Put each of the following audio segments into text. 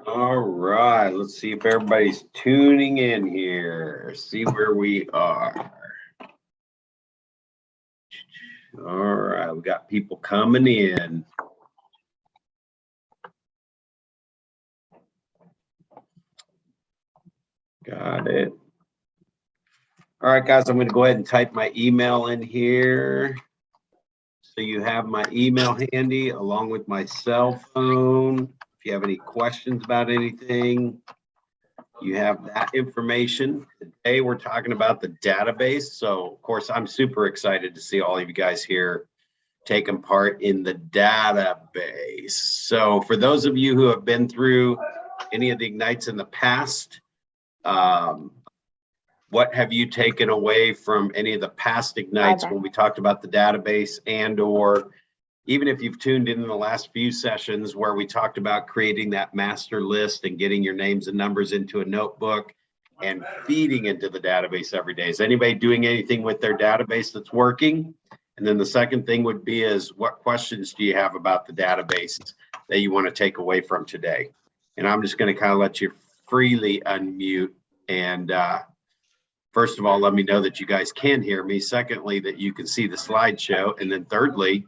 All right, let's see if everybody's tuning in here. See where we are. All right, we got people coming in. Got it. All right, guys, I'm going to go ahead and type my email in here. So you have my email handy along with my cell phone. If you have any questions about anything, you have that information. Today we're talking about the database. So of course, I'm super excited to see all of you guys here taking part in the database. So for those of you who have been through any of the Ignites in the past, what have you taken away from any of the past Ignites when we talked about the database, and or even if you've tuned in the last few sessions where we talked about creating that master list and getting your names and numbers into a notebook and feeding into the database every day? Is anybody doing anything with their database that's working? And then the second thing would be is, what questions do you have about the database that you want to take away from today? And I'm just going to kind of let you freely unmute. And first of all, let me know that you guys can hear me. Secondly, that you can see the slideshow. And then thirdly,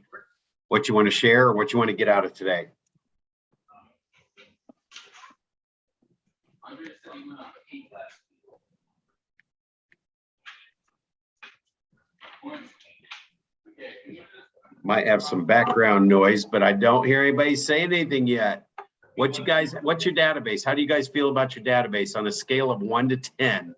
what you want to share or what you want to get out of today. Might have some background noise, but I don't hear anybody saying anything yet. What's your database? How do you guys feel about your database on a scale of 1 to 10?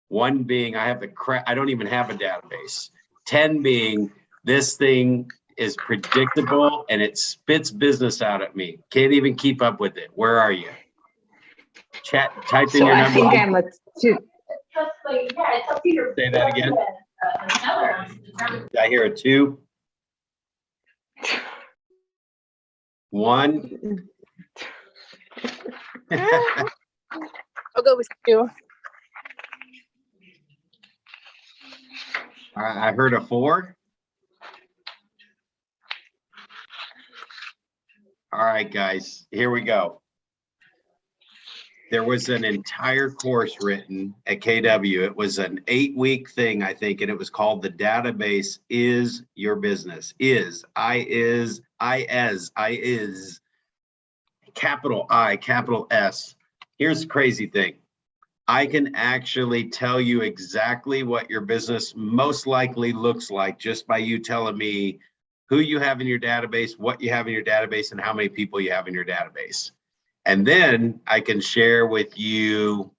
1 being I don't even have a database. 10 being this thing is predictable and it spits business out at me. Can't even keep up with it. Where are you? Chat, type in your number. I think I'm a 2. Say that again. Did I hear a 2? 1. I'll go with 2. All right, I heard a 4. All right, guys, here we go. There was an entire course written at KW. It was an 8-week thing, I think, and it was called The Database Is Your Business. Capital I, capital S. Here's the crazy thing. I can actually tell you exactly what your business most likely looks like just by you telling me who you have in your database, what you have in your database, and how many people you have in your database. And then I can share with you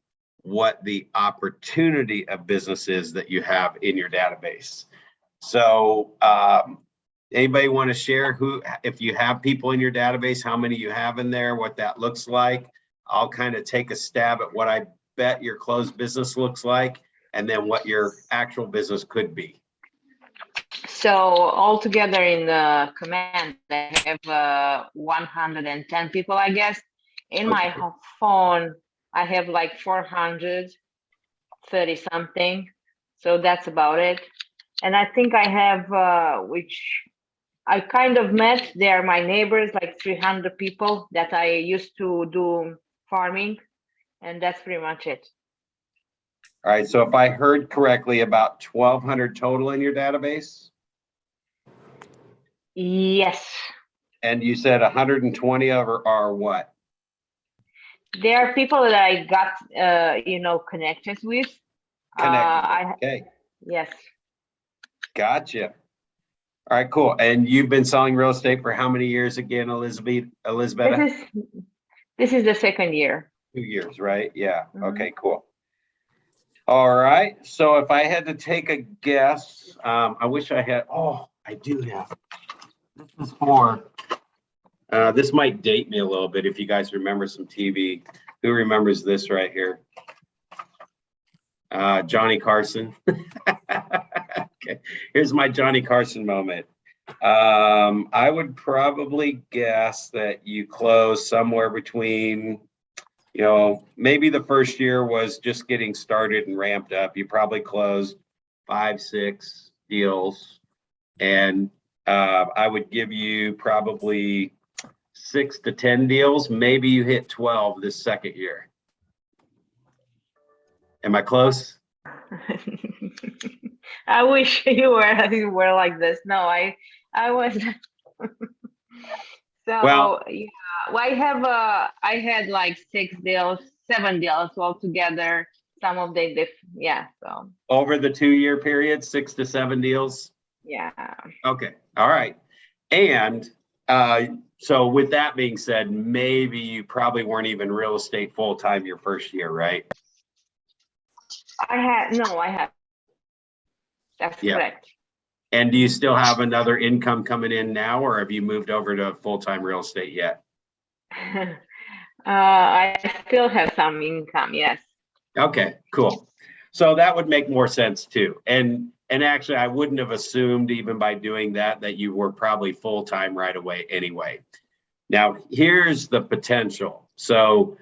what the opportunity of business is that you have in your database. So anybody want to share if you have people in your database, how many you have in there, what that looks like? I'll kind of take a stab at what I bet your closed business looks like, and then what your actual business could be. So altogether in the command, I have 110 people, I guess. In my phone, I have like 430 something. So that's about it. And I think I have, which I kind of met, they are my neighbors, like 300 people that I used to do farming. And that's pretty much it. All right, so if I heard correctly, about 1,200 total in your database? Yes. And you said 120 are what? There are people that I got, connections with. Okay. Yes. Gotcha. All right, cool. And you've been selling real estate for how many years again, Elizabeth? This is the second year. 2 years, right? Yeah. Mm-hmm. Okay, cool. All right. So if I had to take a guess, I wish I had. Oh, I do have. This is for. This might date me a little bit if you guys remember some TV. Who remembers this right here? Johnny Carson. Okay, here's my Johnny Carson moment. I would probably guess that you close somewhere between, maybe the first year was just getting started and ramped up. You probably closed 5-6 deals, and I would give you probably 6 to 10 deals, maybe you hit 12 this second year. Am I close? I wish you were like this. No, I was. So Well, yeah, well, I had like 6 deals, 7 deals altogether. Some of yeah. So over the 2-year period, 6 to 7 deals. yeah. Okay. All right. And so with that being said, maybe you probably weren't even real estate full time your first year, right? I have. That's Yeah. correct. And do you still have another income coming in now, or have you moved over to full-time real estate yet? I still have some income, yes. Okay, cool. So that would make more sense too. And actually, I wouldn't have assumed even by doing that you were probably full-time right away anyway. Now, here's the potential. So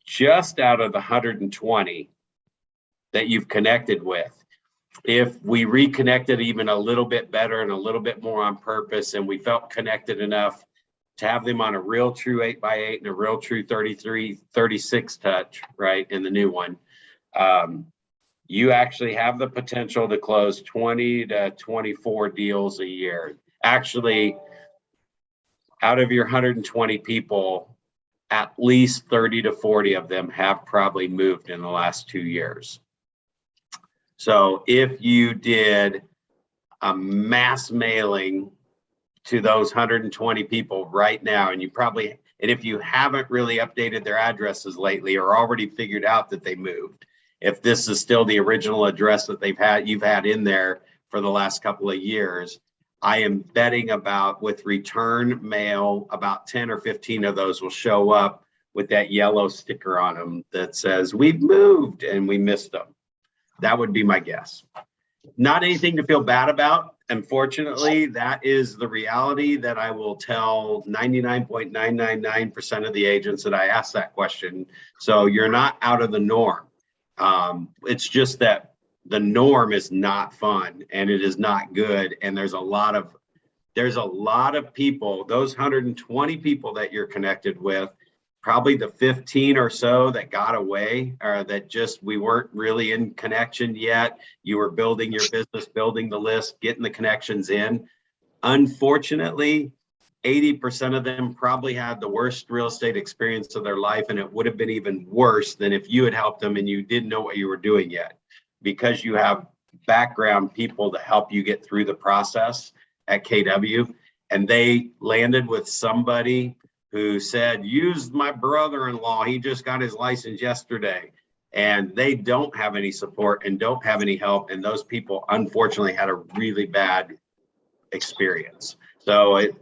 just out of the 120 that you've connected with, if we reconnected even a little bit better and a little bit more on purpose, and we felt connected enough to have them on a real true 8x8 and a real true 36 touch, right, in the new one, you actually have the potential to close 20 to 24 deals a year. Actually, out of your 120 people, at least 30 to 40 of them have probably moved in the last 2 years. So if you did a mass mailing to those 120 people right now, and if you haven't really updated their addresses lately or already figured out that they moved, if this is still the original address that you've had in there for the last couple of years, I am betting with return mail, about 10 or 15 of those will show up with that yellow sticker on them that says, "We've moved and we missed them." That would be my guess. Not anything to feel bad about. Unfortunately, that is the reality that I will tell 99.999% of the agents that I ask that question. So you're not out of the norm. It's just that the norm is not fun and it is not good. And there's a lot of people, those 120 people that you're connected with, probably the 15 or so that got away, or that just we weren't really in connection yet. You were building your business, building the list, getting the connections in. Unfortunately, 80% of them probably had the worst real estate experience of their life, and it would have been even worse than if you had helped them and you didn't know what you were doing yet, because you have background people to help you get through the process at KW, and they landed with somebody who said, "Use my brother-in-law, he just got his license yesterday." And they don't have any support and don't have any help. And those people, unfortunately, had a really bad experience. So it's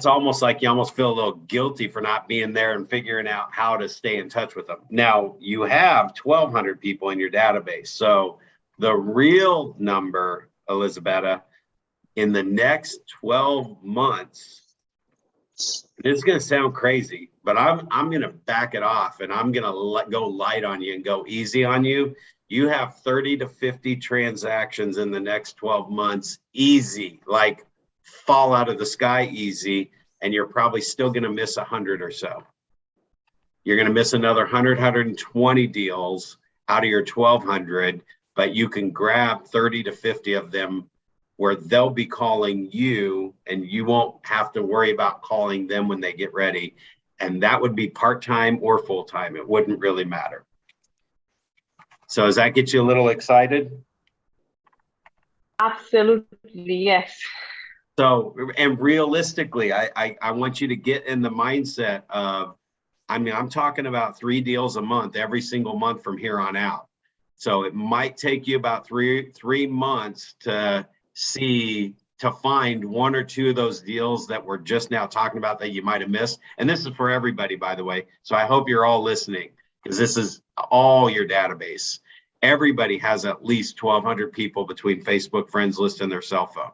almost like you almost feel a little guilty for not being there and figuring out how to stay in touch with them. Now, you have 1,200 people in your database. So the real number, Elizabetta, in the next 12 months, it's going to sound crazy, but I'm going to back it off, and I'm going to go light on you and go easy on you. You have 30 to 50 transactions in the next 12 months, easy, like fall out of the sky easy, and you're probably still going to miss 100 or so. You're going to miss another 100, 120 deals out of your 1,200, but you can grab 30 to 50 of them where they'll be calling you and you won't have to worry about calling them when they get ready. And that would be part-time or full-time. It wouldn't really matter. So does that get you a little excited? Absolutely, yes. So, and realistically, I want you to get in the mindset of, I'm talking about 3 deals a month, every single month from here on out. So it might take you about three months to find 1 or 2 of those deals that we're just now talking about that you might have missed. And this is for everybody, by the way. So I hope you're all listening, because this is all your database. Everybody has at least 1,200 people between Facebook friends list and their cell phone,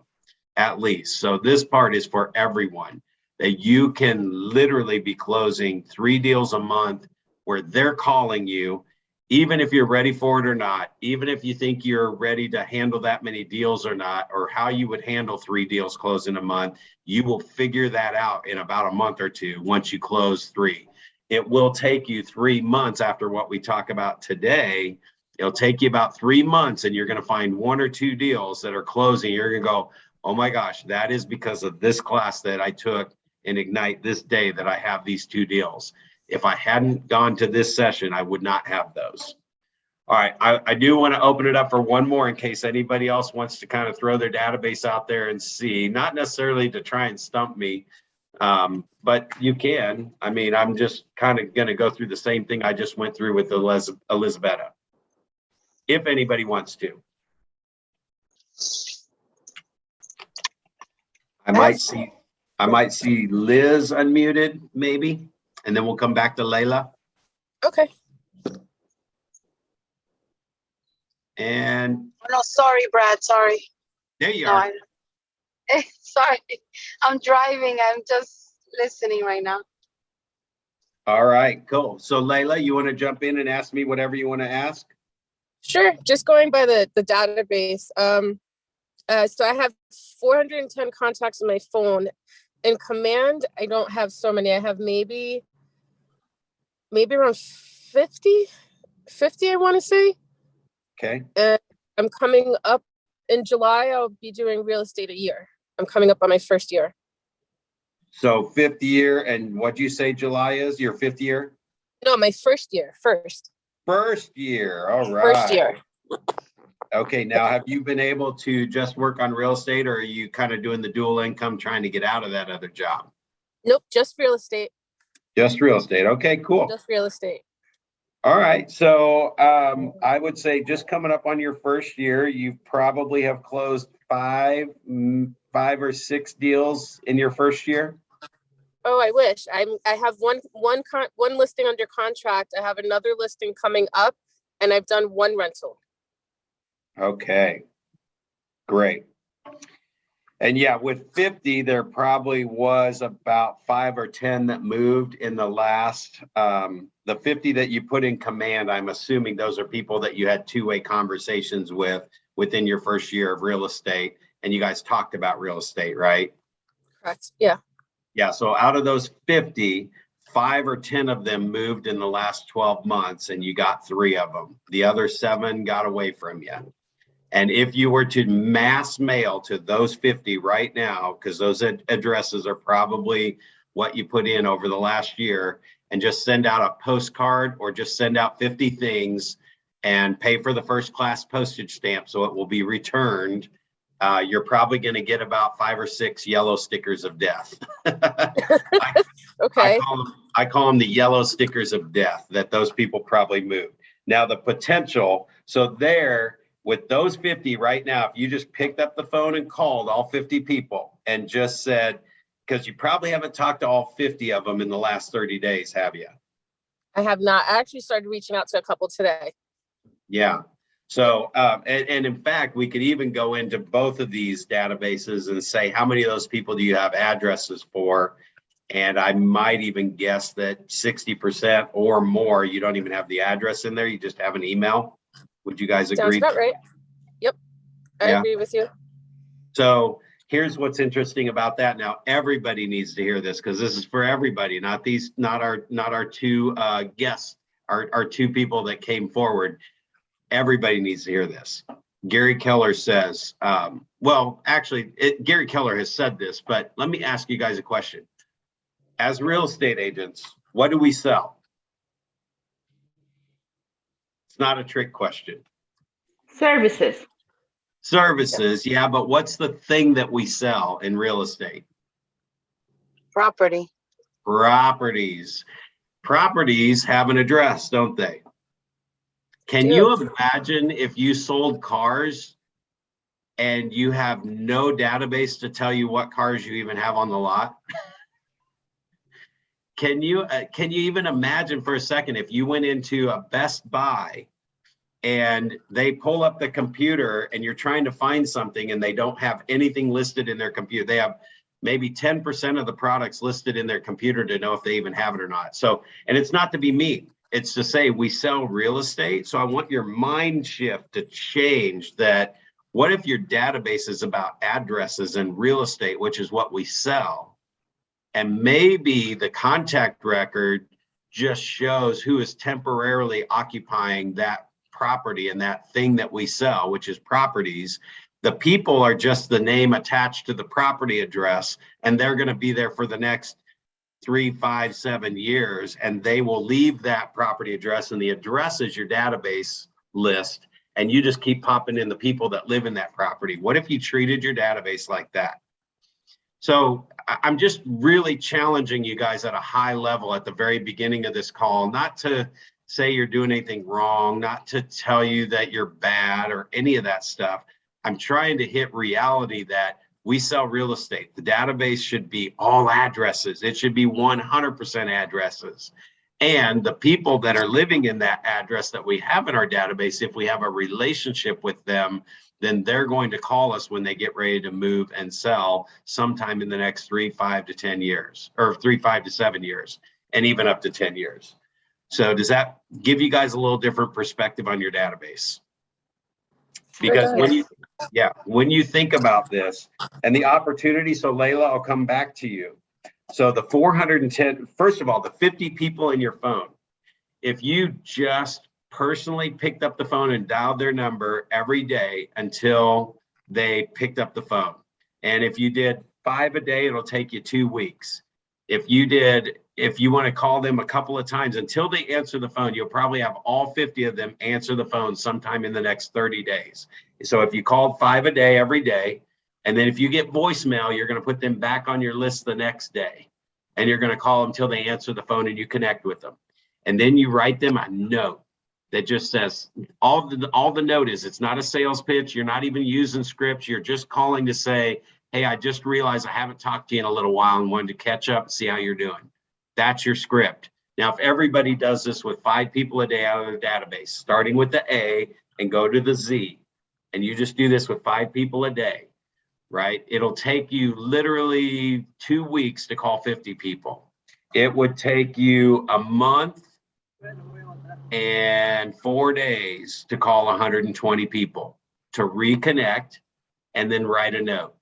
at least. So this part is for everyone, that you can literally be closing 3 deals a month where they're calling you even if you're ready for it or not, even if you think you're ready to handle that many deals or not, or how you would handle 3 deals closed in a month, you will figure that out in about a month or two once you close 3. It will take you 3 months after what we talk about today. It'll take you about 3 months, and you're going to find 1 or 2 deals that are closing. You're going to go, oh my gosh, that is because of this class that I took in Ignite this day that I have these 2 deals. If I hadn't gone to this session, I would not have those. All right, I do want to open it up for one more in case anybody else wants to kind of throw their database out there and see, not necessarily to try and stump me, but you can. I mean, I'm just kind of going to go through the same thing I just went through with Elizabetta, if anybody wants to. I might see Liz unmuted, maybe, and then we'll come back to Layla. Okay. And Oh, no, sorry, Brad. Sorry. there you No, are. sorry. I'm driving. I'm just listening right now. All right, cool. So Layla, you want to jump in and ask me whatever you want to ask? Sure. Just going by the database. So I have 410 contacts on my phone. In Command, I don't have so many. I have maybe around 50, I want to say. Okay. And I'm coming up in July. I'll be doing real estate a year. I'm coming up on my first year. So 5th year, and what'd you say July is? Your 5th year? No, my first year. First Year. All right. First year. Okay. Now, have you been able to just work on real estate, or are you kind of doing the dual income, trying to get out of that other job? Nope, just real estate. Just real estate. Okay, cool. Just real estate. All right. So I would say just coming up on your first year, you probably have closed 5 or 6 deals in your first year. Oh, I wish. I have one listing under contract. I have another listing coming up, and I've done 1 rental. Okay, great. And yeah, with 50, there probably was about 5 or 10 that moved in the last, the 50 that you put in Command. I'm assuming those are people that you had 2-way conversations with within your first year of real estate, and you guys talked about real estate, right? Correct. Yeah. Yeah, so out of those 50, 5 or 10 of them moved in the last 12 months, and you got 3 of them. The other 7 got away from you. And if you were to mass mail to those 50 right now, because those addresses are probably what you put in over the last year, and just send out a postcard or just send out 50 things and pay for the first class postage stamp so it will be returned, you're probably going to get about 5 or 6 yellow stickers of death. Okay. I call them the yellow stickers of death that those people probably moved. Now the potential, so there, with those 50 right now, if you just picked up the phone and called all 50 people and just said, because you probably haven't talked to all 50 of them in the last 30 days, have you? I have not. I actually started reaching out to a couple today. Yeah. So, and in fact, we could even go into both of these databases and say, how many of those people do you have addresses for? And I might even guess that 60% or more, you don't even have the address in there. You just have an email. Would you guys agree? Sounds about right. Yep. I Yeah. agree with you. So here's what's interesting about that. Now, everybody needs to hear this because this is for everybody, not our 2 guests, our 2 people that came forward. Everybody needs to hear this. Gary Keller says, well, actually, Gary Keller has said this, but let me ask you guys a question. As real estate agents, what do we sell? It's not a trick question. Services. Services, yeah, but what's the thing that we sell in real estate? Property. Properties. Properties have an address, don't they? Can you imagine if you sold cars and you have no database to tell you what cars you even have on the lot? Can you even imagine for a second if you went into a Best Buy and they pull up the computer and you're trying to find something and they don't have anything listed in their computer? They have maybe 10% of the products listed in their computer to know if they even have it or not. So, and it's not to be mean. It's to say we sell real estate. So I want your mind shift to change that. What if your database is about addresses and real estate, which is what we sell? And maybe the contact record just shows who is temporarily occupying that property and that thing that we sell, which is properties. The people are just the name attached to the property address, and they're going to be there for the next 3, 5, 7 years, and they will leave that property address, and the address is your database list, and you just keep popping in the people that live in that property. What if you treated your database like that? So I'm just really challenging you guys at a high level at the very beginning of this call, not to say you're doing anything wrong, not to tell you that you're bad or any of that stuff. I'm trying to hit reality that we sell real estate. The database should be all addresses. It should be 100% addresses. And the people that are living in that address that we have in our database, if we have a relationship with them, then they're going to call us when they get ready to move and sell sometime in the next 3, 5 to 10 years, or 3, 5 to 7 years, and even up to 10 years. So does that give you guys a little different perspective on your database? Because when you think about this and the opportunity, so Layla, I'll come back to you. So the 410, first of all, the 50 people in your phone, if you just personally picked up the phone and dialed their number every day until they picked up the phone. And if you did 5 a day, it'll take you 2 weeks. If you want to call them a couple of times until they answer the phone, you'll probably have all 50 of them answer the phone sometime in the next 30 days. So if you called 5 a day every day, and then if you get voicemail, you're going to put them back on your list the next day, and you're going to call them until they answer the phone and you connect with them. And then you write them a note that just says, all the note is, it's not a sales pitch. You're not even using scripts. You're just calling to say, hey, I just realized I haven't talked to you in a little while and wanted to catch up and see how you're doing. That's your script. Now, if everybody does this with 5 people a day out of the database, starting with the A and go to the Z, and you just do this with 5 people a day, right? It'll take you literally 2 weeks to call 50 people. It would take you a month and 4 days to call 120 people, to reconnect and then write a note.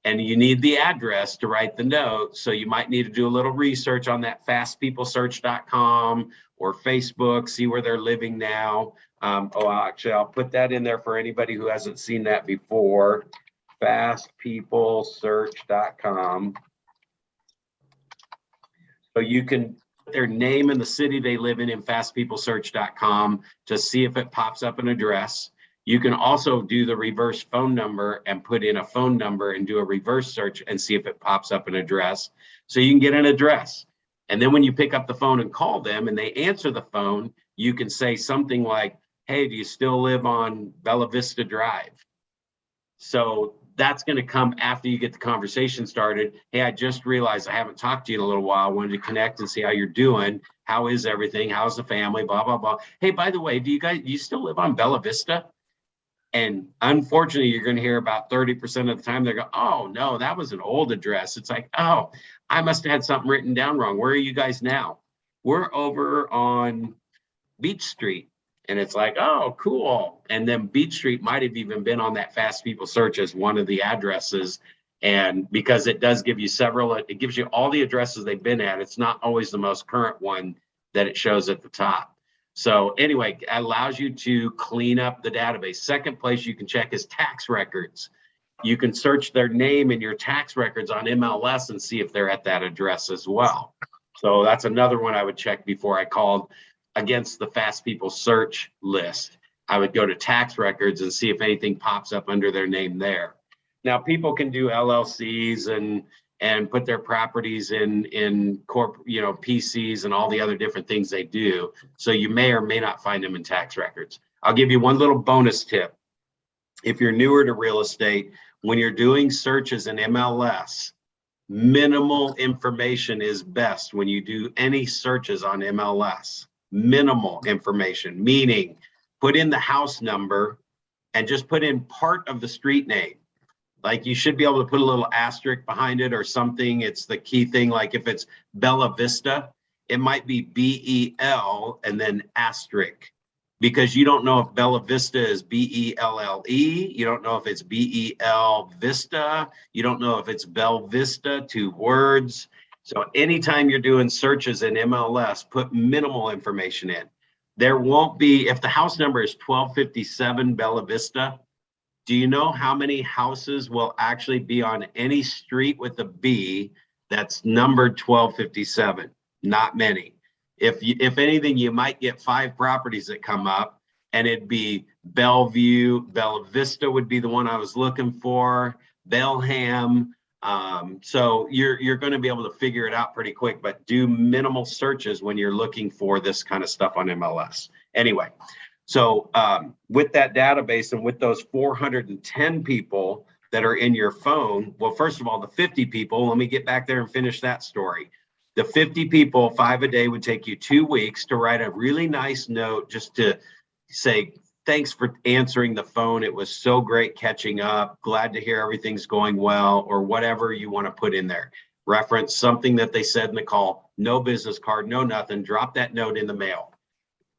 And you need the address to write the note. So you might need to do a little research on that fastpeoplesearch.com or Facebook, see where they're living now. Actually, I'll put that in there for anybody who hasn't seen that before. Fastpeoplesearch.com. So you can put their name and the city they live in fastpeoplesearch.com to see if it pops up an address. You can also do the reverse phone number and put in a phone number and do a reverse search and see if it pops up an address. So you can get an address. And then when you pick up the phone and call them and they answer the phone, you can say something like, hey, do you still live on Bella Vista Drive? So that's going to come after you get the conversation started. Hey, I just realized I haven't talked to you in a little while. I wanted to connect and see how you're doing. How is everything? How's the family? Blah, blah, blah. Hey, by the way, do you still live on Bella Vista? And unfortunately, you're going to hear about 30% of the time, they go, oh, no, that was an old address. It's like, oh, I must have had something written down wrong. Where are you guys now? We're over on Beach Street. And it's like, oh, cool. And then Beach Street might have even been on that Fast People Search as one of the addresses. And because it does give you several, it gives you all the addresses they've been at. It's not always the most current one that it shows at the top. So anyway, it allows you to clean up the database. Second place you can check is tax records. You can search their name in your tax records on MLS and see if they're at that address as well. So that's another one I would check before I called against the Fast People Search list. I would go to tax records and see if anything pops up under their name there. Now, people can do LLCs and put their properties in PCs and all the other different things they do. So you may or may not find them in tax records. I'll give you one little bonus tip. If you're newer to real estate, when you're doing searches in MLS, minimal information is best when you do any searches on MLS. Minimal information, meaning put in the house number and just put in part of the street name. Like you should be able to put a little asterisk behind it or something. It's the key thing. Like if it's Bella Vista it might be BEL and then asterisk, because you don't know if Bella Vista is BELLE. You don't know if it's BEL Vista. You don't know if it's Bell Vista, 2 words. So anytime you're doing searches in MLS, put minimal information in. There won't be, if the house number is 1257 Bella Vista, do you know how many houses will actually be on any street with a B that's numbered 1257? Not many. If anything, you might get 5 properties that come up, and it'd be Bellevue, Bella Vista would be the one I was looking for, Belham. So you're going to be able to figure it out pretty quick, but do minimal searches when you're looking for this kind of stuff on MLS. Anyway, so with that database and with those 410 people that are in your phone, well, first of all, the 50 people, let me get back there and finish that story. The 50 people, 5 a day, would take you 2 weeks to write a really nice note just to say, thanks for answering the phone. It was so great catching up. Glad to hear everything's going well, or whatever you want to put in there. Reference something that they said in the call, no business card, no nothing. Drop that note in the mail.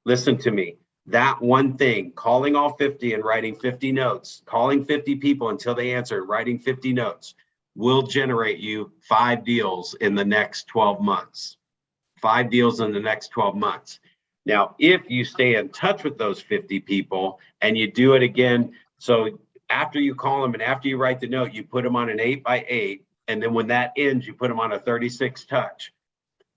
Listen to me. That one thing, calling all 50 and writing 50 notes, calling 50 people until they answer, writing 50 notes, will generate you 5 deals in the next 12 months. 5 deals in the next 12 months. Now, if you stay in touch with those 50 people and you do it again, so after you call them and after you write the note, you put them on an 8x8, and then when that ends, you put them on a 36 touch.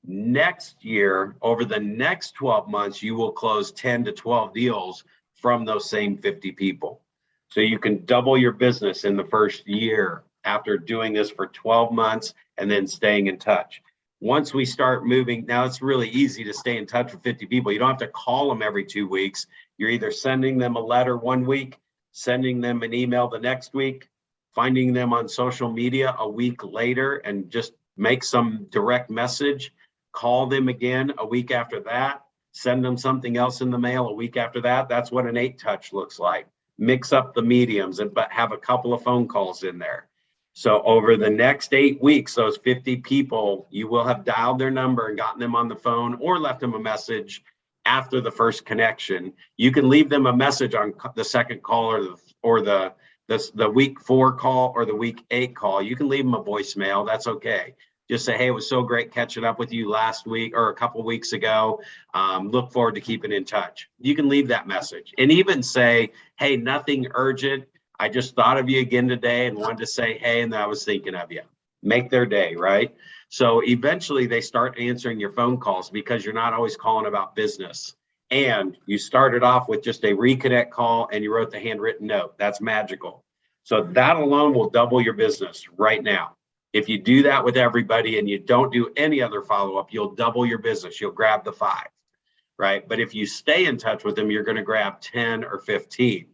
Next year, over the next 12 months, you will close 10 to 12 deals from those same 50 people. So you can double your business in the first year after doing this for 12 months and then staying in touch. Once we start moving, now it's really easy to stay in touch with 50 people. You don't have to call them every 2 weeks. You're either sending them a letter one week, sending them an email the next week, finding them on social media a week later and just make some direct message, call them again a week after that, send them something else in the mail a week after that. That's what an 8-touch looks like. Mix up the mediums but have a couple of phone calls in there. So over the next 8 weeks, those 50 people, you will have dialed their number and gotten them on the phone or left them a message after the first connection. You can leave them a message on the second call or the week 4 call or the week 8 call. You can leave them a voicemail. That's okay. Just say, hey, it was so great catching up with you last week or a couple weeks ago. Look forward to keeping in touch. You can leave that message and even say, hey, nothing urgent. I just thought of you again today and wanted to say, hey, and I was thinking of you. Make their day, right? So eventually they start answering your phone calls because you're not always calling about business. And you started off with just a reconnect call and you wrote the handwritten note. That's magical. So that alone will double your business right now. If you do that with everybody and you don't do any other follow-up, you'll double your business. You'll grab the 5, right? But if you stay in touch with them, you're going to grab 10 or 15.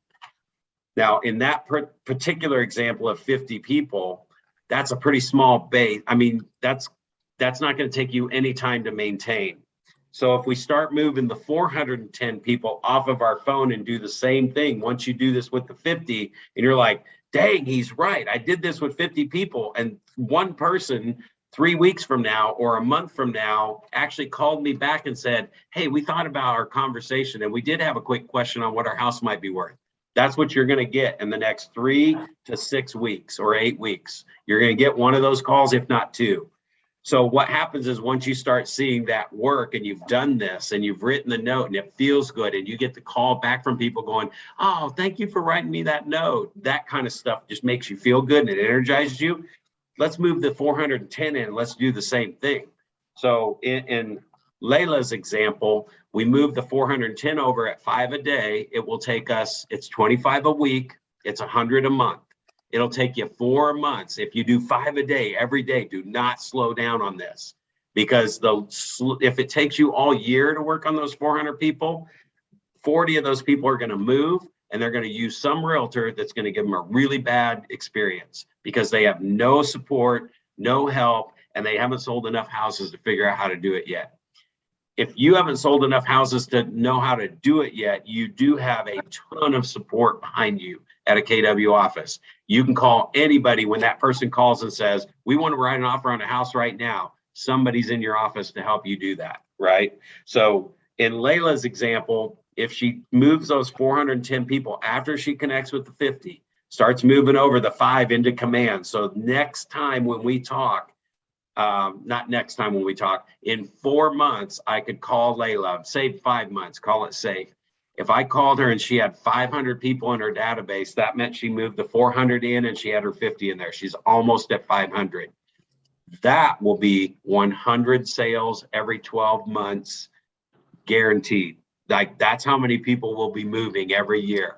Now, in that particular example of 50 people, that's a pretty small base. I mean, that's not going to take you any time to maintain. So if we start moving the 410 people off of our phone and do the same thing, once you do this with the 50, and you're like, dang, he's right. I did this with 50 people, and one person 3 weeks from now or a month from now actually called me back and said, hey, we thought about our conversation and we did have a quick question on what our house might be worth. That's what you're going to get in the next 3 to 6 weeks or 8 weeks. You're going to get one of those calls, if not 2. So what happens is once you start seeing that work and you've done this and you've written the note and it feels good and you get the call back from people going, oh, thank you for writing me that note. That kind of stuff just makes you feel good and it energizes you. Let's move the 410 in and let's do the same thing. So in Layla's example, we moved the 410 over at 5 a day. It will take us, it's 25 a week. It's 100 a month. It'll take you 4 months. If you do 5 a day, every day, do not slow down on this because if it takes you all year to work on those 400 people, 40 of those people are going to move and they're going to use some realtor that's going to give them a really bad experience because they have no support, no help, and they haven't sold enough houses to figure out how to do it yet. If you haven't sold enough houses to know how to do it yet, you do have a ton of support behind you at a KW office. You can call anybody when that person calls and says, we want to write an offer on a house right now. Somebody's in your office to help you do that. right? So in Layla's example, if she moves those 410 people after she connects with the 50, starts moving over the 5 into command. So next time when we talk, not next time when we talk, in 4 months, I could call Layla, say 5 months, call it safe. If I called her and she had 500 people in her database, that meant she moved the 400 in and she had her 50 in there. She's almost at 500. That will be 100 sales every 12 months, guaranteed. Like that's how many people will be moving every year.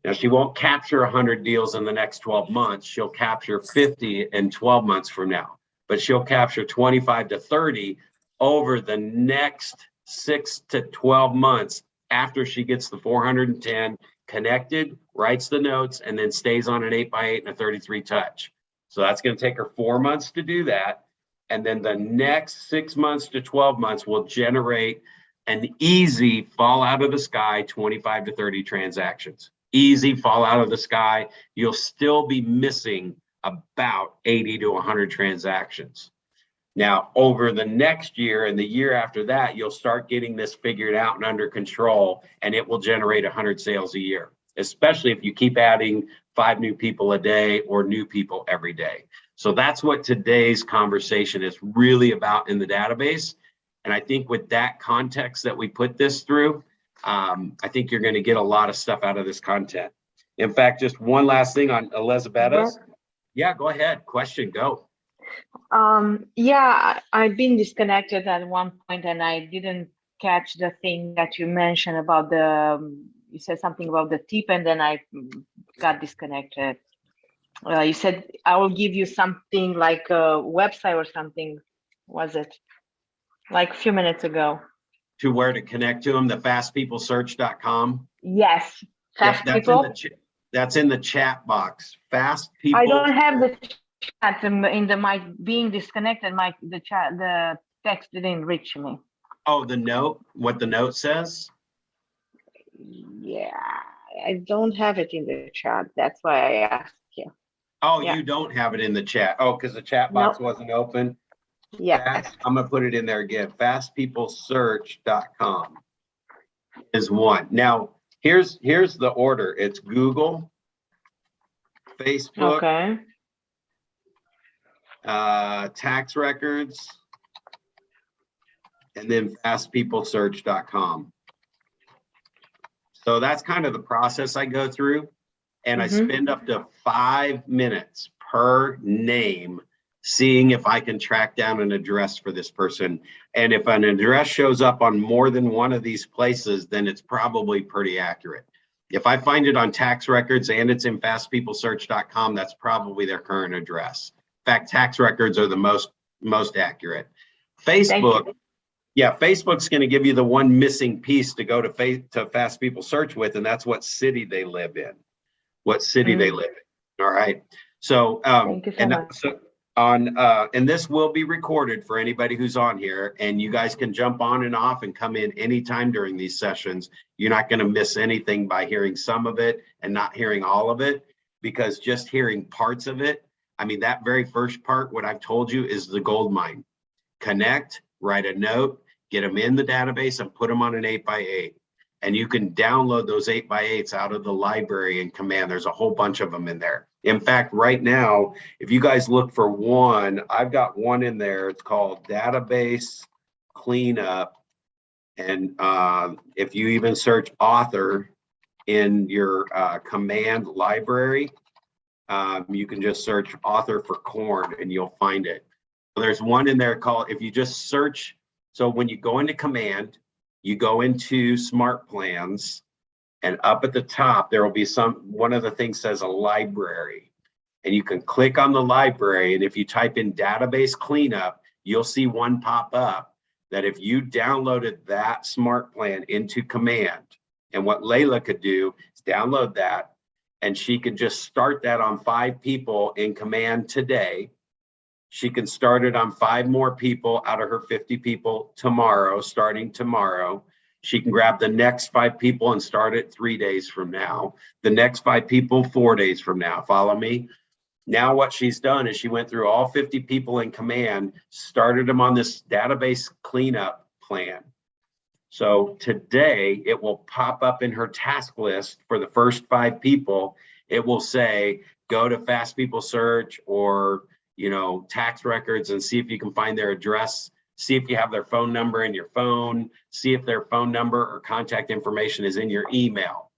Now she won't capture 100 deals in the next 12 months. She'll capture 50 in 12 months from now, but she'll capture 25 to 30 over the next 6 to 12 months after she gets the 410 connected, writes the notes, and then stays on an 8x8 and a 33 touch. So that's going to take her 4 months to do that. And then the next 6 months to 12 months will generate an easy fall out of the sky 25 to 30 transactions. Easy fall out of the sky. You'll still be missing about 80 to 100 transactions. Now, over the next year and the year after that, you'll start getting this figured out and under control, and it will generate 100 sales a year, especially if you keep adding 5 new people a day or new people every day. So that's what today's conversation is really about in the database. And I think with that context that we put this through, I think you're going to get a lot of stuff out of this content. In fact, just one last thing on Elizabeth's. Yeah, go ahead. Question, go. Yeah, I've been disconnected at one point and I didn't catch the thing that you mentioned about you said something about the tip and then I got disconnected. You said, I will give you something like a website or something, was it? Like a few minutes ago. To where to connect to them, the fastpeoplesearch.com. Yes, Fast people. That's in the chat box. Fast people. I don't have the chat in my being disconnected. The text didn't reach me. Oh, the note. What the note says? Yeah, I don't have it in the chat. That's why I asked you. Oh, yeah. You don't have it in the chat. Oh, because the chat box wasn't open. Yeah. I'm gonna put it in there again. Fastpeoplesearch.com is one. Now, here's the order. It's Google, Facebook, okay, tax records, and then fastpeoplesearch.com. So that's kind of the process I go through, and I spend up to 5 minutes per name seeing if I can track down an address for this person. And if an address shows up on more than one of these places, then it's probably pretty accurate. If I find it on tax records and it's in fastpeoplesearch.com, that's probably their current address. In fact, tax records are the most accurate. Facebook, yeah, Facebook's going to give you the one missing piece to go to Fast People Search with, and that's what city they live in. What city they live in. All right. So, thank you so much. And this will be recorded for anybody who's on here, and you guys can jump on and off and come in anytime during these sessions. You're not going to miss anything by hearing some of it and not hearing all of it, because just hearing parts of it, I mean, that very first part, what I've told you, is the gold mine. Connect, write a note, get them in the database and put them on an 8x8. And you can download those 8x8s out of the library in Command. There's a whole bunch of them in there. In fact, right now, if you guys look for one, I've got one in there. It's called Database Cleanup. And if you even search author in your Command library, you can just search author for Korn and you'll find it. So there's one in there called, if you just search, so when you go into Command, you go into Smart Plans, and up at the top, there will be one of the things says a library, and you can click on the library. And if you type in database cleanup, you'll see one pop up that if you downloaded that smart plan into Command, and what Layla could do is download that, and she can just start that on 5 people in Command today. She can start it on 5 more people out of her 50 people tomorrow, starting tomorrow. She can grab the next 5 people and start it 3 days from now. The next 5 people, 4 days from now. Follow me? Now what she's done is she went through all 50 people in Command, started them on this database cleanup plan. So today it will pop up in her task list for the first 5 people. It will say, go to Fast People Search or, tax records and see if you can find their address, see if you have their phone number in your phone, see if their phone number or contact information is in your email.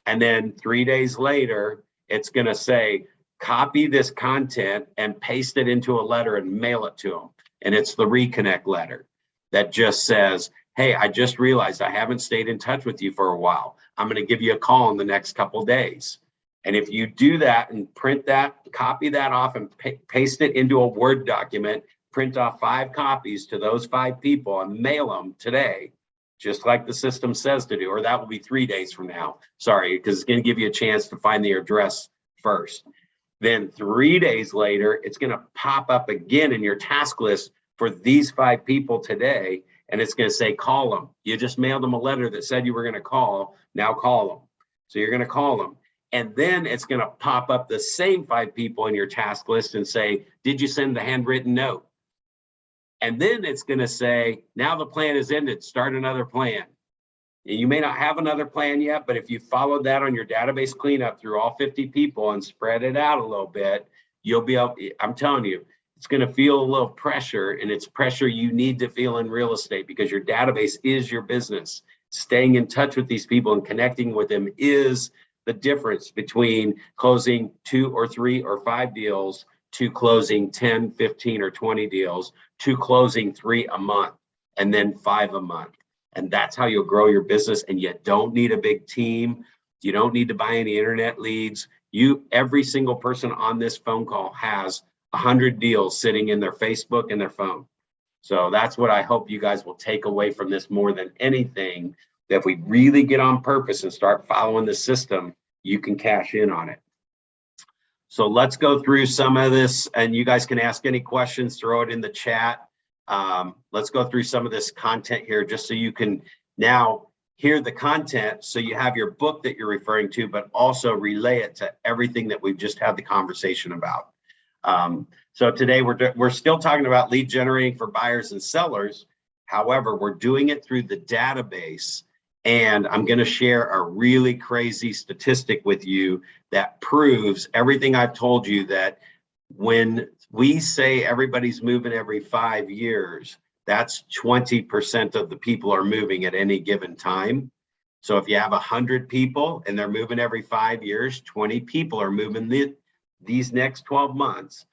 And then 3 days later, it's going to say, copy this content and paste it into a letter and mail it to them. And it's the reconnect letter that just says, hey, I just realized I haven't stayed in touch with you for a while. I'm going to give you a call in the next couple of days. And if you do that and print that, copy that off and paste it into a Word document, print off 5 copies to those 5 people and mail them today, just like the system says to do, or that will be 3 days from now. Sorry, because it's going to give you a chance to find their address first. Then 3 days later, it's going to pop up again in your task list for these 5 people today. And it's going to say, call them. You just mailed them a letter that said you were going to call. Now call them. So you're going to call them. And then it's going to pop up the same 5 people in your task list and say, did you send the handwritten note? And then it's going to say, now the plan is ended. Start another plan. You may not have another plan yet, but if you followed that on your database cleanup through all 50 people and spread it out a little bit, you'll be able, I'm telling you, it's going to feel a little pressure, and it's pressure you need to feel in real estate because your database is your business. Staying in touch with these people and connecting with them is the difference between closing 2 or 3 or 5 deals to closing 10, 15, or 20 deals to closing 3 a month and then 5 a month. And that's how you'll grow your business. And you don't need a big team. You don't need to buy any internet leads. Every single person on this phone call has 100 deals sitting in their Facebook and their phone. So that's what I hope you guys will take away from this more than anything, that if we really get on purpose and start following the system, you can cash in on it. So let's go through some of this, and you guys can ask any questions, throw it in the chat. Let's go through some of this content here just so you can now hear the content, so you have your book that you're referring to, but also relay it to everything that we've just had the conversation about. So today we're still talking about lead generating for buyers and sellers. However, we're doing it through the database, and I'm going to share a really crazy statistic with you that proves everything I've told you, that when we say everybody's moving every 5 years, that's 20% of the people are moving at any given time. So if you have 100 people and they're moving every 5 years, 20 people are moving these next 12 months,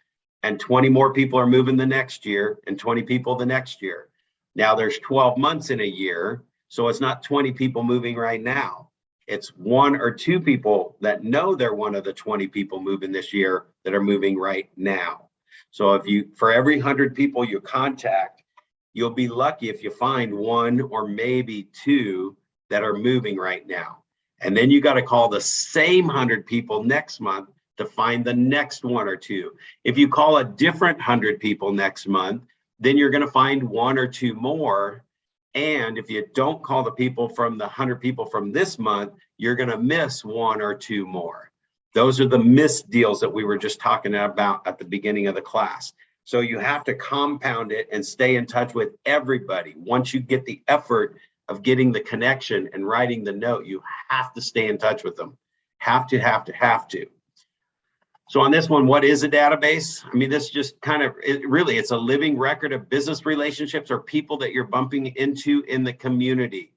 and 20 more people are moving the next year, and 20 people the next year. Now there's 12 months in a year, so it's not 20 people moving right now. It's 1 or 2 people that know they're one of the 20 people moving this year that are moving right now. So for every 100 people you contact, you'll be lucky if you find 1 or maybe 2 that are moving right now. And then you got to call the same 100 people next month to find the next 1 or 2. If you call a different 100 people next month, then you're going to find 1 or 2 more. And if you don't call the people from the 100 people from this month, you're going to miss 1 or 2 more. Those are the missed deals that we were just talking about at the beginning of the class. So you have to compound it and stay in touch with everybody. Once you get the effort of getting the connection and writing the note, you have to stay in touch with them. Have to. So on this one, what is a database? I mean, this just it's a living record of business relationships or people that you're bumping into in the community.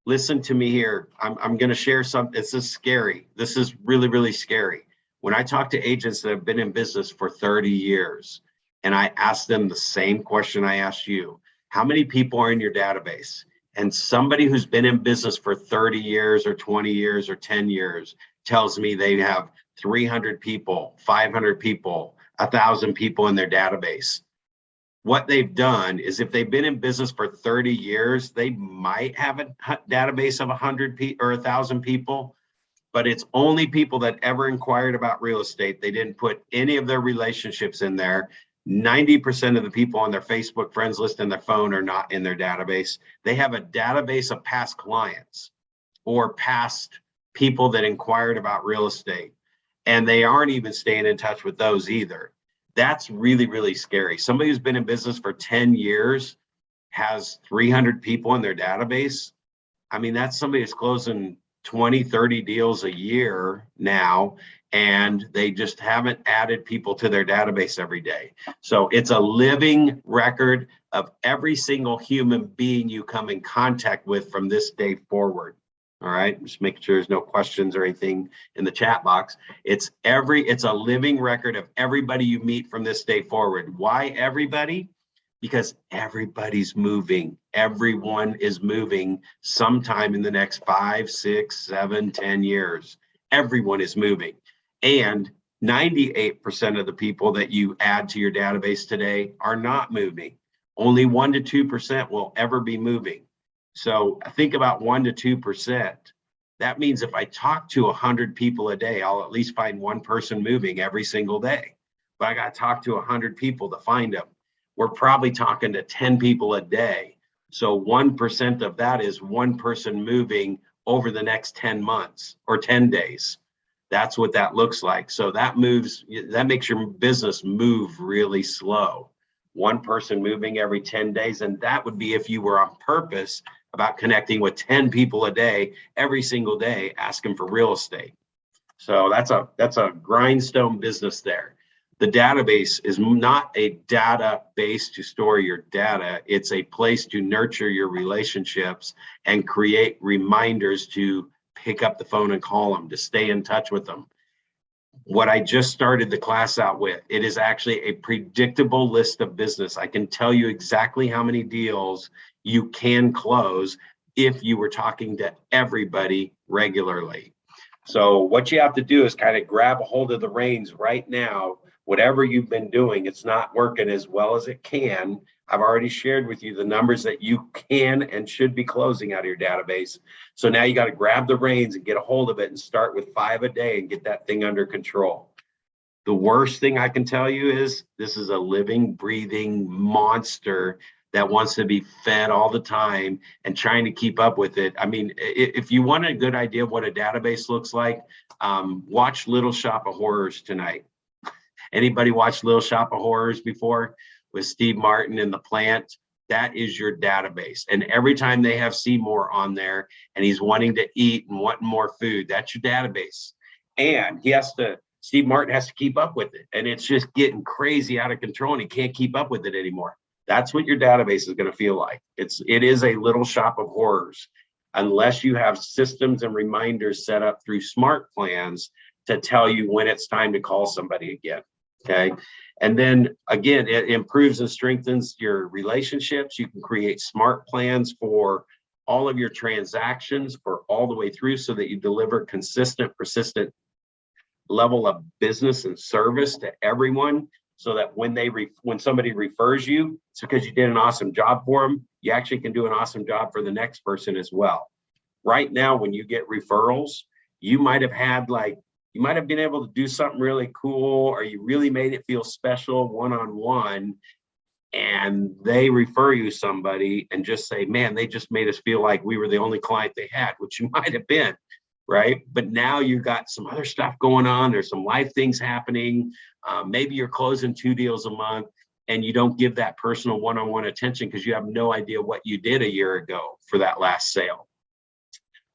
Listen to me here. I'm going to share something. This is scary. This is really, really scary. When I talk to agents that have been in business for 30 years, and I ask them the same question I asked you, how many people are in your database? And somebody who's been in business for 30 years or 20 years or 10 years tells me they have 300 people, 500 people, 1,000 people in their database. What they've done is, if they've been in business for 30 years, they might have a database of 100 or 1,000 people, but it's only people that ever inquired about real estate. They didn't put any of their relationships in there. 90% of the people on their Facebook friends list and their phone are not in their database. They have a database of past clients or past people that inquired about real estate, and they aren't even staying in touch with those either. That's really, really scary. Somebody who's been in business for 10 years has 300 people in their database, I mean, that's somebody that's closing 20, 30 deals a year now, and they just haven't added people to their database every day. So it's a living record of every single human being you come in contact with from this day forward. All right, just making sure there's no questions or anything in the chat box. It's a living record of everybody you meet from this day forward. Why everybody? Because everybody's moving. Everyone is moving sometime in the next 5, 6, 7, 10 years. Everyone is moving. And 98% of the people that you add to your database today are not moving. Only 1 to 2% will ever be moving. So think about 1 to 2%. That means if I talk to 100 people a day, I'll at least find one person moving every single day. But I got to talk to 100 people to find them. We're probably talking to 10 people a day. So 1% of that is one person moving over the next 10 months or 10 days. That's what that looks like. So that makes your business move really slow. One person moving every 10 days. And that would be if you were on purpose about connecting with 10 people a day, every single day, asking for real estate. So that's a grindstone business there. The database is not a database to store your data. It's a place to nurture your relationships and create reminders to pick up the phone and call them, to stay in touch with them. What I just started the class out with, it is actually a predictable list of business. I can tell you exactly how many deals you can close if you were talking to everybody regularly. So what you have to do is kind of grab a hold of the reins right now. Whatever you've been doing, it's not working as well as it can. I've already shared with you the numbers that you can and should be closing out of your database. So now you got to grab the reins and get a hold of it and start with 5 a day and get that thing under control. The worst thing I can tell you is this is a living, breathing monster that wants to be fed all the time and trying to keep up with it. I mean, if you want a good idea of what a database looks like, watch Little Shop of Horrors tonight. Anybody watch Little Shop of Horrors before with Steve Martin and the plant? That is your database. And every time they have Seymour on there and he's wanting to eat and wanting more food, that's your database. And Steve Martin has to keep up with it. And it's just getting crazy out of control and he can't keep up with it anymore. That's what your database is going to feel like. It is a Little Shop of Horrors, unless you have systems and reminders set up through smart plans to tell you when it's time to call somebody again. Okay. And then again, it improves and strengthens your relationships. You can create smart plans for all of your transactions for all the way through so that you deliver consistent, persistent level of business and service to everyone, so that when somebody refers you, it's because you did an awesome job for them. You actually can do an awesome job for the next person as well. Right now, when you get referrals, you might have been able to do something really cool, or you really made it feel special one-on-one, and they refer you somebody and just say, man, they just made us feel like we were the only client they had, which you might have been, right? But now you've got some other stuff going on. There's some life things happening. Maybe you're closing 2 deals a month and you don't give that personal one-on-one attention because you have no idea what you did a year ago for that last sale.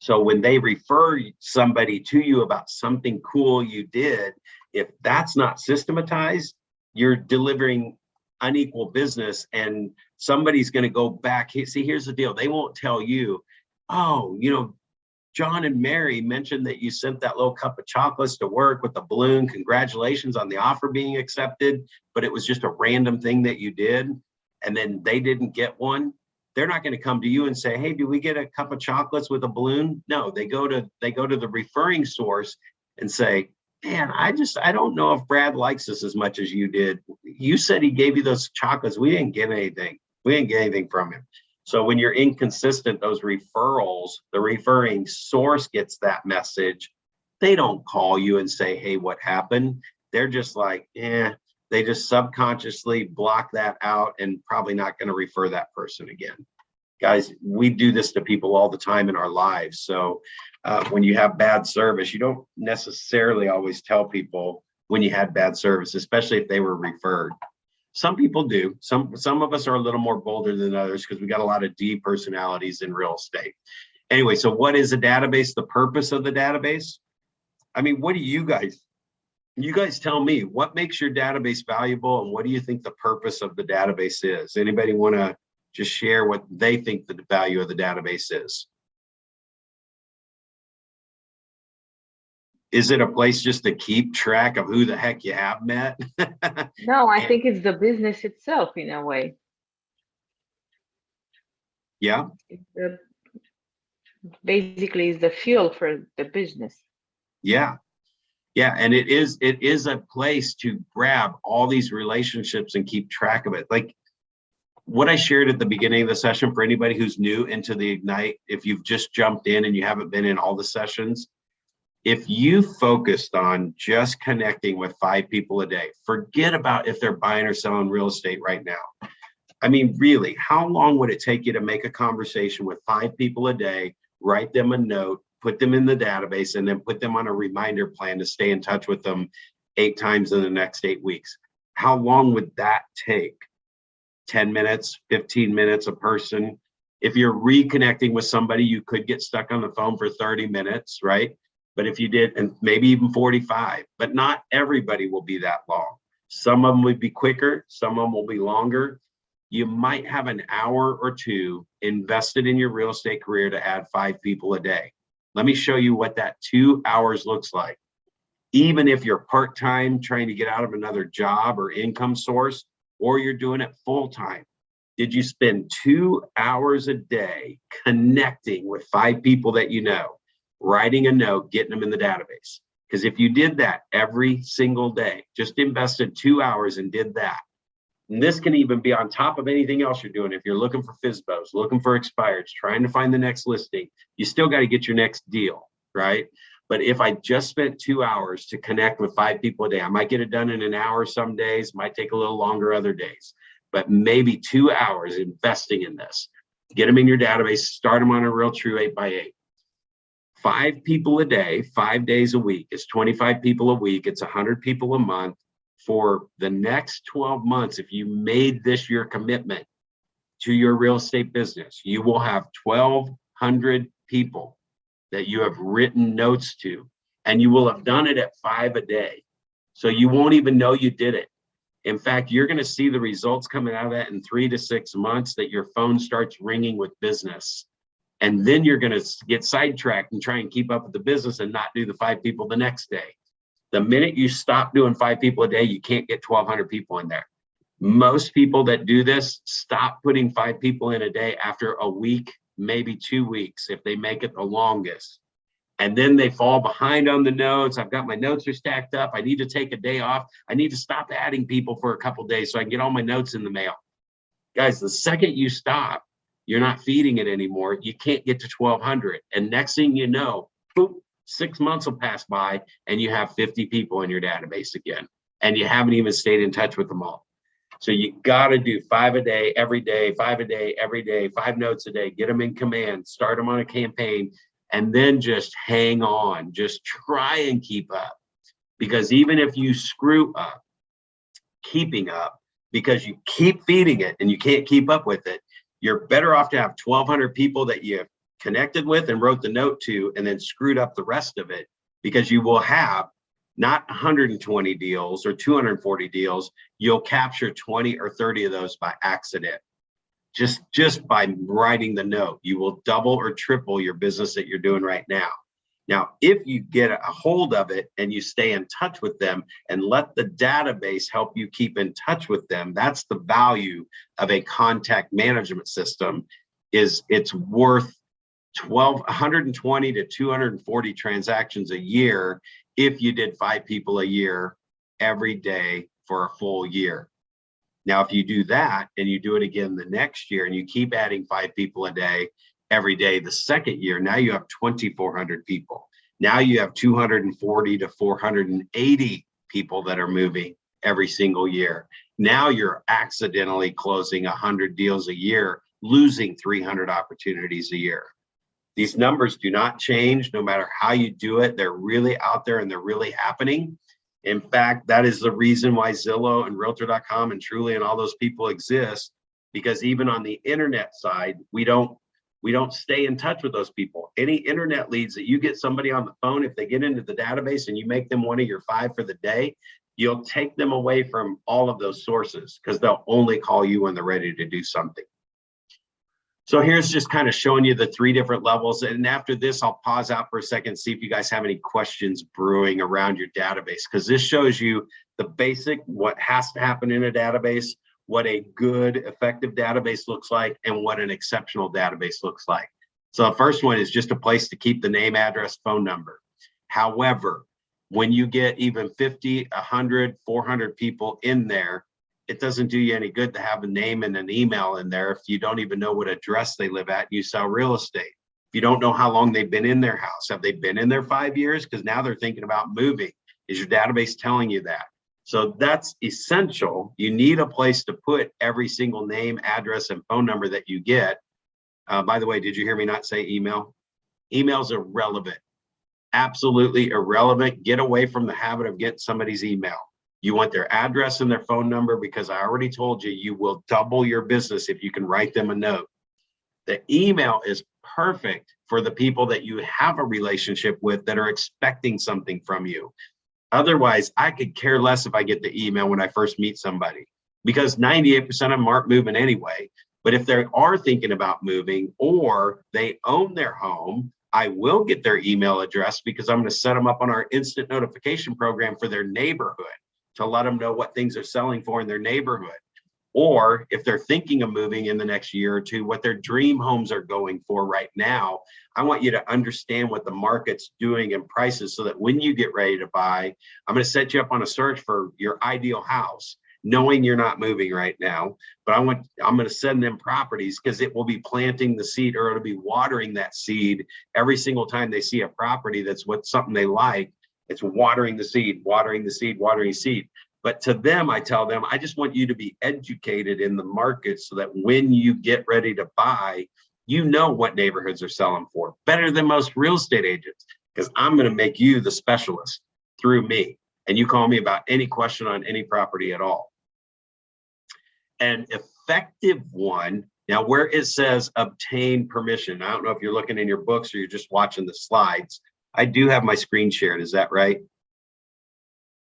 So when they refer somebody to you about something cool you did, if that's not systematized, you're delivering unequal business, and somebody's going to go back. See, here's the deal. They won't tell you, oh, John and Mary mentioned that you sent that little cup of chocolates to work with the balloon. Congratulations on the offer being accepted, but it was just a random thing that you did, and then they didn't get one. They're not going to come to you and say, hey, do we get a cup of chocolates with a balloon? No, they go to the referring source and say, man, I don't know if Brad likes us as much as you did. You said he gave you those chocolates. We didn't get anything. We didn't get anything from him. So when you're inconsistent, those referrals, the referring source gets that message. They don't call you and say, hey, what happened? They're just like, they just subconsciously block that out and probably not going to refer that person again. Guys, we do this to people all the time in our lives. So when you have bad service, you don't necessarily always tell people when you had bad service, especially if they were referred. Some people do. Some of us are a little more bolder than others because we got a lot of D personalities in real estate. Anyway, so what is a database? The purpose of the database? I mean, what do you guys tell me, what makes your database valuable and what do you think the purpose of the database is? Anybody want to just share what they think the value of the database is? Is it a place just to keep track of who the heck you have met? No, I think it's the business itself in a way. Yeah. Basically is the fuel for the business. Yeah. Yeah. And it is a place to grab all these relationships and keep track of it. Like what I shared at the beginning of the session for anybody who's new into the Ignite, if you've just jumped in and you haven't been in all the sessions, if you focused on just connecting with 5 people a day, forget about if they're buying or selling real estate right now. I mean, really, how long would it take you to make a conversation with 5 people a day, write them a note, put them in the database, and then put them on a reminder plan to stay in touch with them 8 times in the next 8 weeks? How long would that take? 10 minutes, 15 minutes a person. If you're reconnecting with somebody, you could get stuck on the phone for 30 minutes, right? But if you did, and maybe even 45, but not everybody will be that long. Some of them would be quicker, some of them will be longer. You might have an hour or 2 invested in your real estate career to add 5 people a day. Let me show you what that 2 hours looks like. Even if you're part-time trying to get out of another job or income source, or you're doing it full-time, did you spend 2 hours a day connecting with 5 people that you know, writing a note, getting them in the database? Because if you did that every single day, just invested 2 hours and did that, and this can even be on top of anything else you're doing. If you're looking for FSBOs, looking for expireds, trying to find the next listing, you still got to get your next deal, right? But if I just spent 2 hours to connect with 5 people a day, I might get it done in an hour some days, might take a little longer other days, but maybe 2 hours investing in this. Get them in your database, start them on a real true 8x8. 5 people a day, 5 days a week is 25 people a week. It's 100 people a month. For the next 12 months, if you made this your commitment to your real estate business, you will have 1,200 people that you have written notes to, and you will have done it at 5 a day. So you won't even know you did it. In fact, you're going to see the results coming out of that in 3 to 6 months, that your phone starts ringing with business. And then you're going to get sidetracked and try and keep up with the business and not do the 5 people the next day. The minute you stop doing 5 people a day, you can't get 1,200 people in there. Most people that do this stop putting 5 people in a day after a week, maybe 2 weeks, if they make it the longest. And then they fall behind on the notes. I've got my notes are stacked up. I need to take a day off. I need to stop adding people for a couple of days so I can get all my notes in the mail. Guys, the second you stop, you're not feeding it anymore. You can't get to 1,200. And next thing you know, boop, 6 months will pass by and you have 50 people in your database again, and you haven't even stayed in touch with them all. So you got to do 5 a day, every day, 5 a day, every day, 5 notes a day, get them in command, start them on a campaign, and then just hang on, just try and keep up. Because even if you screw up, keeping up, because you keep feeding it and you can't keep up with it, you're better off to have 1,200 people that you connected with and wrote the note to and then screwed up the rest of it, because you will have not 120 deals or 240 deals. You'll capture 20 or 30 of those by accident. Just by writing the note, you will double or triple your business that you're doing right now. Now, if you get a hold of it and you stay in touch with them and let the database help you keep in touch with them, that's the value of a contact management system. Is it's worth 120 to 240 transactions a year if you did 5 people a year every day for a full year. Now, if you do that and you do it again the next year and you keep adding 5 people a day every day the second year, now you have 2,400 people. Now you have 240 to 480 people that are moving every single year. Now you're accidentally closing 100 deals a year, losing 300 opportunities a year. These numbers do not change no matter how you do it. They're really out there and they're really happening. In fact, that is the reason why Zillow and Realtor.com and Truly and all those people exist, because even on the internet side, we don't stay in touch with those people. Any internet leads that you get somebody on the phone, if they get into the database and you make them one of your 5 for the day, you'll take them away from all of those sources because they'll only call you when they're ready to do something. So here's just kind of showing you the 3 different levels. And after this, I'll pause out for a second, see if you guys have any questions brewing around your database, because this shows you the basic, what has to happen in a database, what a good, effective database looks like, and what an exceptional database looks like. So the first one is just a place to keep the name, address, phone number. However, when you get even 50, 100, 400 people in there, it doesn't do you any good to have a name and an email in there if you don't even know what address they live at and you sell real estate. If you don't know how long they've been in their house, have they been in there 5 years? Because now they're thinking about moving. Is your database telling you that? So that's essential. You need a place to put every single name, address, and phone number that you get. By the way, did you hear me not say email? Email's irrelevant. Absolutely irrelevant. Get away from the habit of getting somebody's email. You want their address and their phone number, because I already told you, you will double your business if you can write them a note. The email is perfect for the people that you have a relationship with that are expecting something from you. Otherwise, I could care less if I get the email when I first meet somebody, because 98% of them aren't moving anyway. But if they are thinking about moving or they own their home, I will get their email address, because I'm going to set them up on our instant notification program for their neighborhood to let them know what things are selling for in their neighborhood. Or if they're thinking of moving in the next year or two, what their dream homes are going for right now. I want you to understand what the market's doing and prices, so that when you get ready to buy, I'm going to set you up on a search for your ideal house, knowing you're not moving right now. But I'm going to send them properties, because it will be planting the seed, or it'll be watering that seed every single time they see a property that's something they like. It's watering the seed, watering the seed, watering the seed. But to them, I tell them, I just want you to be educated in the market, so that when you get ready to buy, you know what neighborhoods are selling for better than most real estate agents, because I'm going to make you the specialist through me. And you call me about any question on any property at all. An effective one, now where it says obtain permission, I don't know if you're looking in your books or you're just watching the slides. I do have my screen shared, is that right?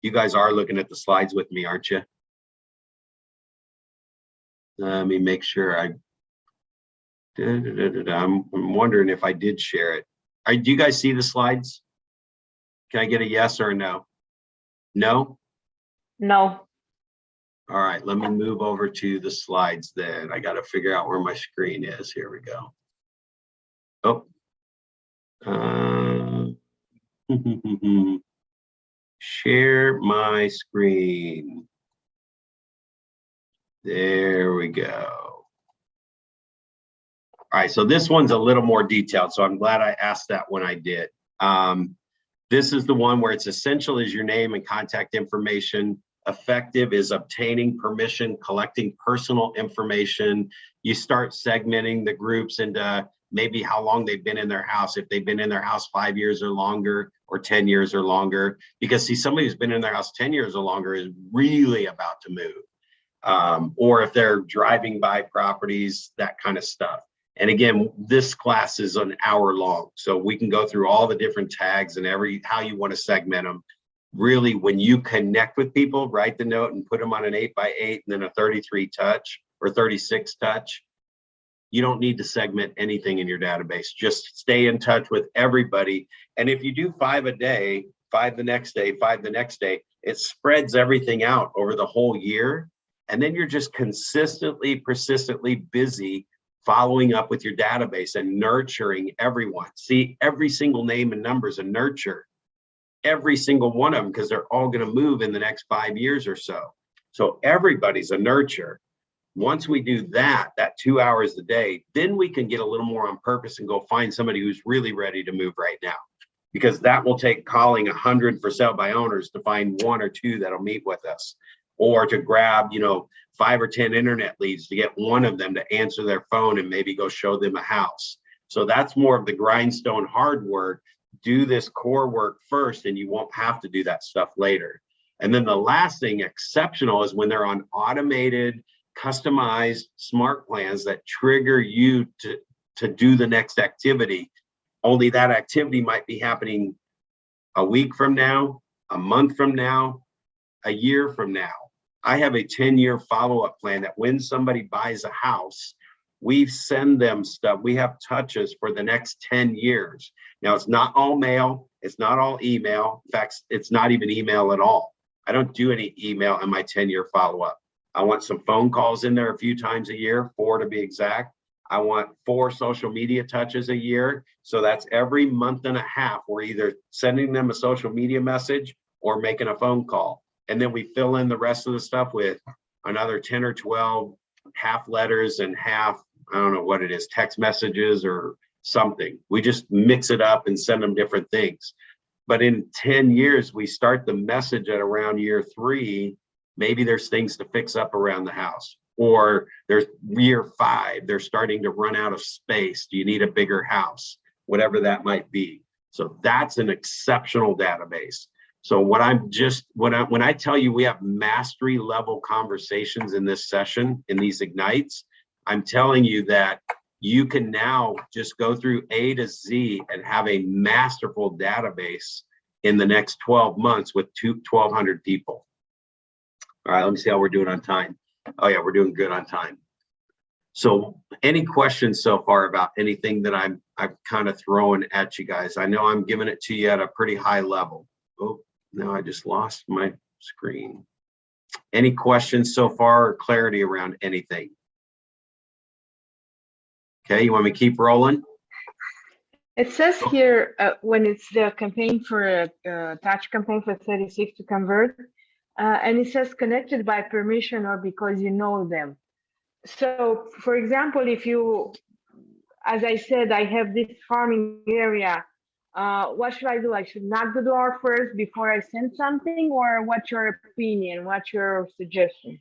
You guys are looking at the slides with me, aren't you? Let me make sure I'm wondering if I did share it. Do you guys see the slides? Can I get a yes or a no? No? No. All right, let me move over to the slides then. I got to figure out where my screen is. Here we go. Oh. Share my screen. There we go. All right, so this one's a little more detailed, so I'm glad I asked that when I did. This is the one where it's essential is your name and contact information. Effective is obtaining permission, collecting personal information. You start segmenting the groups into maybe how long they've been in their house, if they've been in their house 5 years or longer, or 10 years or longer. Because see, somebody who's been in their house 10 years or longer is really about to move. Or if they're driving by properties, that kind of stuff. And again, this class is an hour long, so we can go through all the different tags and how you want to segment them. Really, when you connect with people, write the note and put them on an 8x8 and then a 33 touch or 36 touch. You don't need to segment anything in your database. Just stay in touch with everybody. And if you do 5 a day, 5 the next day, 5 the next day, it spreads everything out over the whole year. And then you're just consistently, persistently busy following up with your database and nurturing everyone. See, every single name and number is a nurture. Every single one of them, because they're all going to move in the next 5 years or so. So everybody's a nurture. Once we do that 2 hours a day, then we can get a little more on purpose and go find somebody who's really ready to move right now. Because that will take calling 100 for sale by owners to find 1 or 2 that'll meet with us. Or to grab, 5 or 10 internet leads to get one of them to answer their phone and maybe go show them a house. So that's more of the grindstone hard work. Do this core work first, and you won't have to do that stuff later. And then the last thing exceptional is when they're on automated, customized smart plans that trigger you to do the next activity. Only that activity might be happening a week from now, a month from now, a year from now. I have a 10-year follow-up plan that when somebody buys a house, we send them stuff. We have touches for the next 10 years. Now, it's not all mail. It's not all email. In fact, it's not even email at all. I don't do any email in my 10-year follow-up. I want some phone calls in there a few times a year, 4 to be exact. I want 4 social media touches a year. So that's every month and a half. We're either sending them a social media message or making a phone call. And then we fill in the rest of the stuff with another 10 or 12 half letters and half, I don't know what it is, text messages or something. We just mix it up and send them different things. But in 10 years, we start the message at around year 3. Maybe there's things to fix up around the house. Or there's year 5, they're starting to run out of space. Do you need a bigger house? Whatever that might be. So that's an exceptional database. So when I tell you we have mastery level conversations in this session, in these ignites, I'm telling you that you can now just go through A to Z and have a masterful database in the next 12 months with 1,200 people. All right, let me see how we're doing on time. Oh yeah, we're doing good on time. So any questions so far about anything that I've kind of thrown at you guys? I know I'm giving it to you at a pretty high level. Oh, no, I just lost my screen. Any questions so far or clarity around anything? Okay, you want me to keep rolling? It says here when it's the campaign for touch campaign for 36 to convert, and it says connected by permission or because you know them. So, for example, if you, as I said, I have this farming area, what should I do? I should knock the door first before I send something, or what's your opinion? What's your suggestion?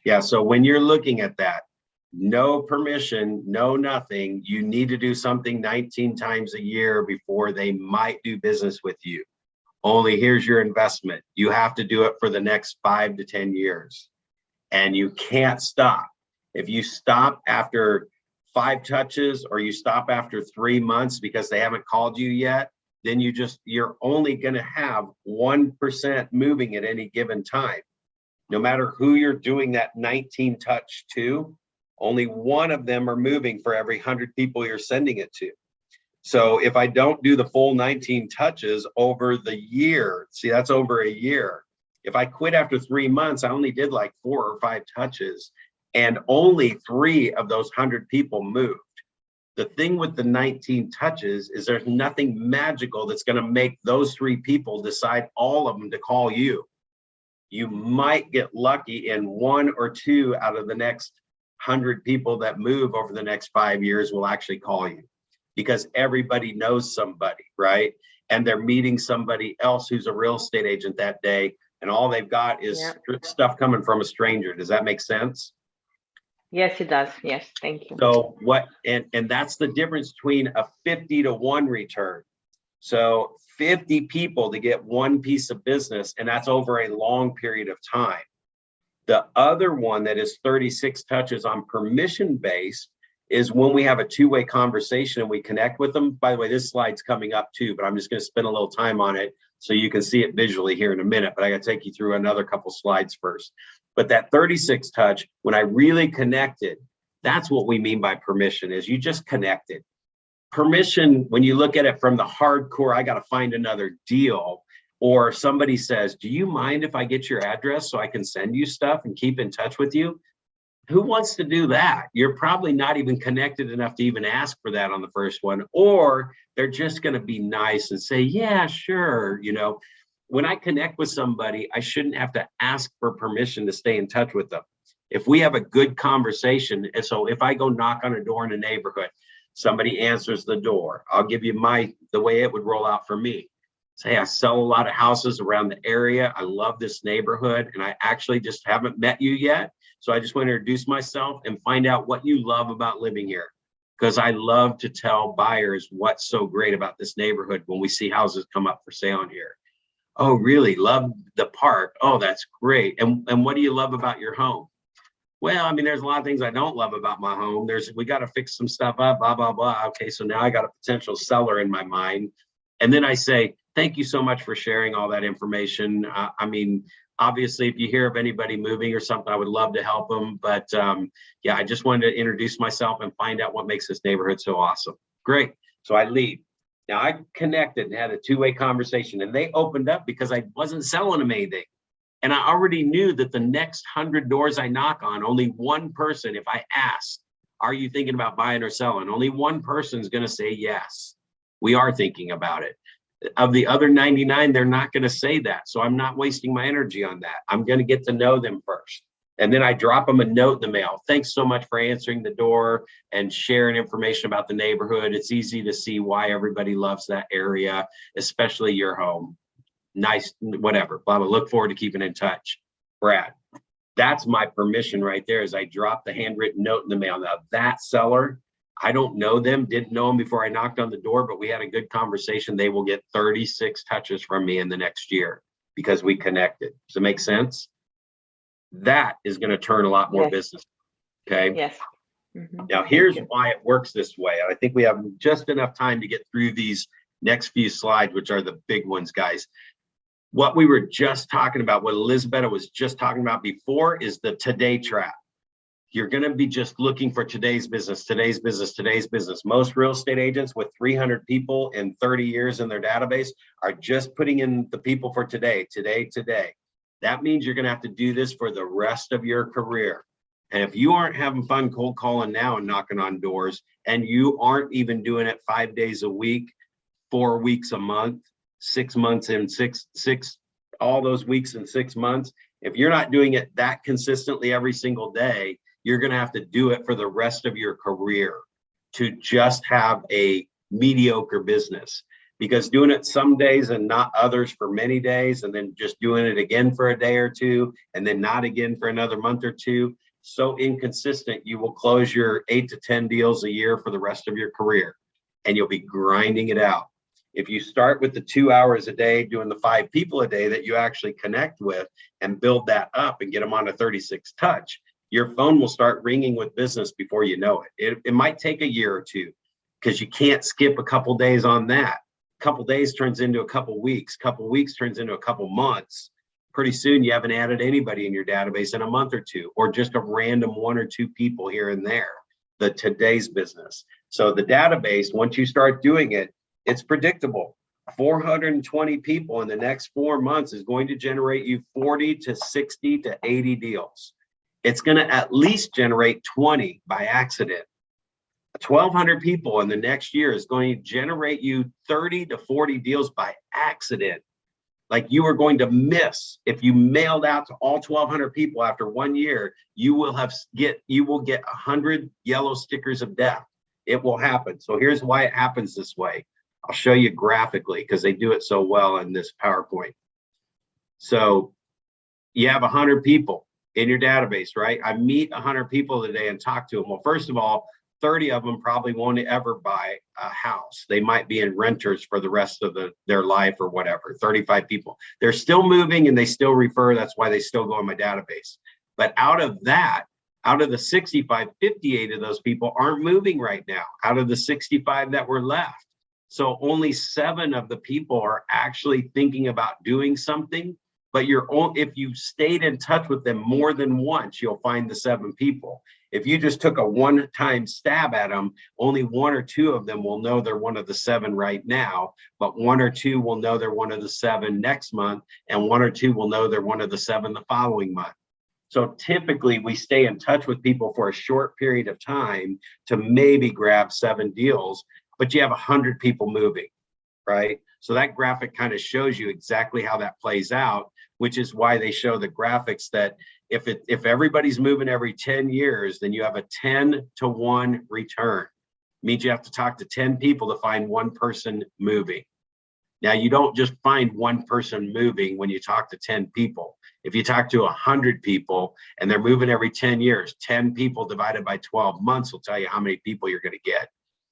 Yeah, so when you're looking at that, no permission, no nothing, you need to do something 19 times a year before they might do business with you. Only here's your investment. You have to do it for the next 5 to 10 years. And you can't stop. If you stop after 5 touches or you stop after 3 months because they haven't called you yet, then you're only going to have 1% moving at any given time. No matter who you're doing that 19 touch to, only one of them are moving for every 100 people you're sending it to. So if I don't do the full 19 touches over the year, see, that's over a year. If I quit after 3 months, I only did like 4 or 5 touches and only 3 of those 100 people moved. The thing with the 19 touches is there's nothing magical that's going to make those 3 people decide all of them to call you. You might get lucky in 1 or 2 out of the next 100 people that move over the next 5 years will actually call you because everybody knows somebody, right? And they're meeting somebody else who's a real estate agent that day. And all they've got is stuff coming from a stranger. Does that make sense? Yes, it does. Yes, thank you. So and that's the difference between a 50 to 1 return. So 50 people to get 1 piece of business, and that's over a long period of time. The other one that is 36 touches on permission based is when we have a 2-way conversation and we connect with them. By the way, this slide's coming up too, but I'm just going to spend a little time on it so you can see it visually here in a minute, but I got to take you through another couple slides first. But that 36 touch, when I really connected, that's what we mean by permission, is you just connected. Permission, when you look at it from the hardcore, I got to find another deal, or somebody says, do you mind if I get your address so I can send you stuff and keep in touch with you? Who wants to do that? You're probably not even connected enough to even ask for that on the first one, or they're just going to be nice and say, yeah, sure. You know, when I connect with somebody, I shouldn't have to ask for permission to stay in touch with them. If we have a good conversation, and so if I go knock on a door in a neighborhood, somebody answers the door, I'll give you the way it would roll out for me. Say, I sell a lot of houses around the area. I love this neighborhood, and I actually just haven't met you yet. So I just want to introduce myself and find out what you love about living here. Because I love to tell buyers what's so great about this neighborhood when we see houses come up for sale in here. Oh, really? Love the park. Oh, that's great. And what do you love about your home? Well, I mean, there's a lot of things I don't love about my home. We got to fix some stuff up, blah, blah, blah. Okay, so now I got a potential seller in my mind. And then I say, thank you so much for sharing all that information. I mean, obviously, if you hear of anybody moving or something, I would love to help them. But yeah, I just wanted to introduce myself and find out what makes this neighborhood so awesome. Great. So I leave. Now I connected and had a two-way conversation, and they opened up because I wasn't selling them anything. And I already knew that the next 100 doors I knock on, only one person, if I ask, are you thinking about buying or selling? Only one person is going to say yes, we are thinking about it. Of the other 99, they're not going to say that. So I'm not wasting my energy on that. I'm going to get to know them first. And then I drop them a note in the mail. Thanks so much for answering the door and sharing information about the neighborhood. It's easy to see why everybody loves that area, especially your home. Nice, whatever, blah, blah. Look forward to keeping in touch. Brad, that's my permission right there, as I drop the handwritten note in the mail. Now that seller, I don't know them, didn't know them before I knocked on the door, but we had a good conversation. They will get 36 touches from me in the next year because we connected. Does it make sense? That is going to turn a lot more Yes. business. Okay. Yes. Now here's why it works this way. I think we have just enough time to get through these next few slides, which are the big ones, guys. What we were just talking about, what Elizabeth was just talking about before, is the today trap. You're going to be just looking for today's business, today's business, today's business. Most real estate agents with 300 people and 30 years in their database are just putting in the people for today, today, today. That means you're going to have to do this for the rest of your career. And if you aren't having fun cold calling now and knocking on doors, and you aren't even doing it 5 days a week, 4 weeks a month, 6 months in six, all those weeks in 6 months, if you're not doing it that consistently every single day, you're going to have to do it for the rest of your career to just have a mediocre business. Because doing it some days and not others for many days, and then just doing it again for a day or two, and then not again for another month or two, so inconsistent, you will close your 8 to 10 deals a year for the rest of your career, and you'll be grinding it out. If you start with the 2 hours a day, doing the 5 people a day that you actually connect with, and build that up and get them on a 36 touch, your phone will start ringing with business before you know it. It might take a year or two, because you can't skip a couple days on that. A couple days turns into a couple weeks turns into a couple months. Pretty soon you haven't added anybody in your database in a month or two, or just a random 1 or 2 people here and there. The today's business. So the database, once you start doing it, it's predictable. 420 people in the next 4 months is going to generate you 40 to 60 to 80 deals. It's going to at least generate 20 by accident. 1,200 people in the next year is going to generate you 30 to 40 deals by accident. Like you are going to miss. If you mailed out to all 1,200 people after 1 year, you will get 100 yellow stickers of death. It will happen. So here's why it happens this way. I'll show you graphically because they do it so well in this PowerPoint. So you have 100 people in your database, right? I meet 100 people today and talk to them. Well, first of all, 30 of them probably won't ever buy a house. They might be in renters for the rest of their life or whatever. 35 people. They're still moving and they still refer. That's why they still go in my database. But out of the 65, 58 of those people aren't moving right now, out of the 65 that were left. So only 7 of the people are actually thinking about doing something. But if you stayed in touch with them more than once, you'll find the 7 people. If you just took a one-time stab at them, only 1 or 2 of them will know they're one of the 7 right now, but 1 or 2 will know they're one of the 7 next month, and 1 or 2 will know they're one of the 7 the following month. So typically we stay in touch with people for a short period of time to maybe grab 7 deals, but you have 100 people moving, right? So that graphic kind of shows you exactly how that plays out, which is why they show the graphics that if everybody's moving every 10 years, then you have a 10-to-1 return. It means you have to talk to 10 people to find 1 person moving. Now, you don't just find 1 person moving when you talk to 10 people. If you talk to 100 people and they're moving every 10 years, 10 people divided by 12 months will tell you how many people you're going to get.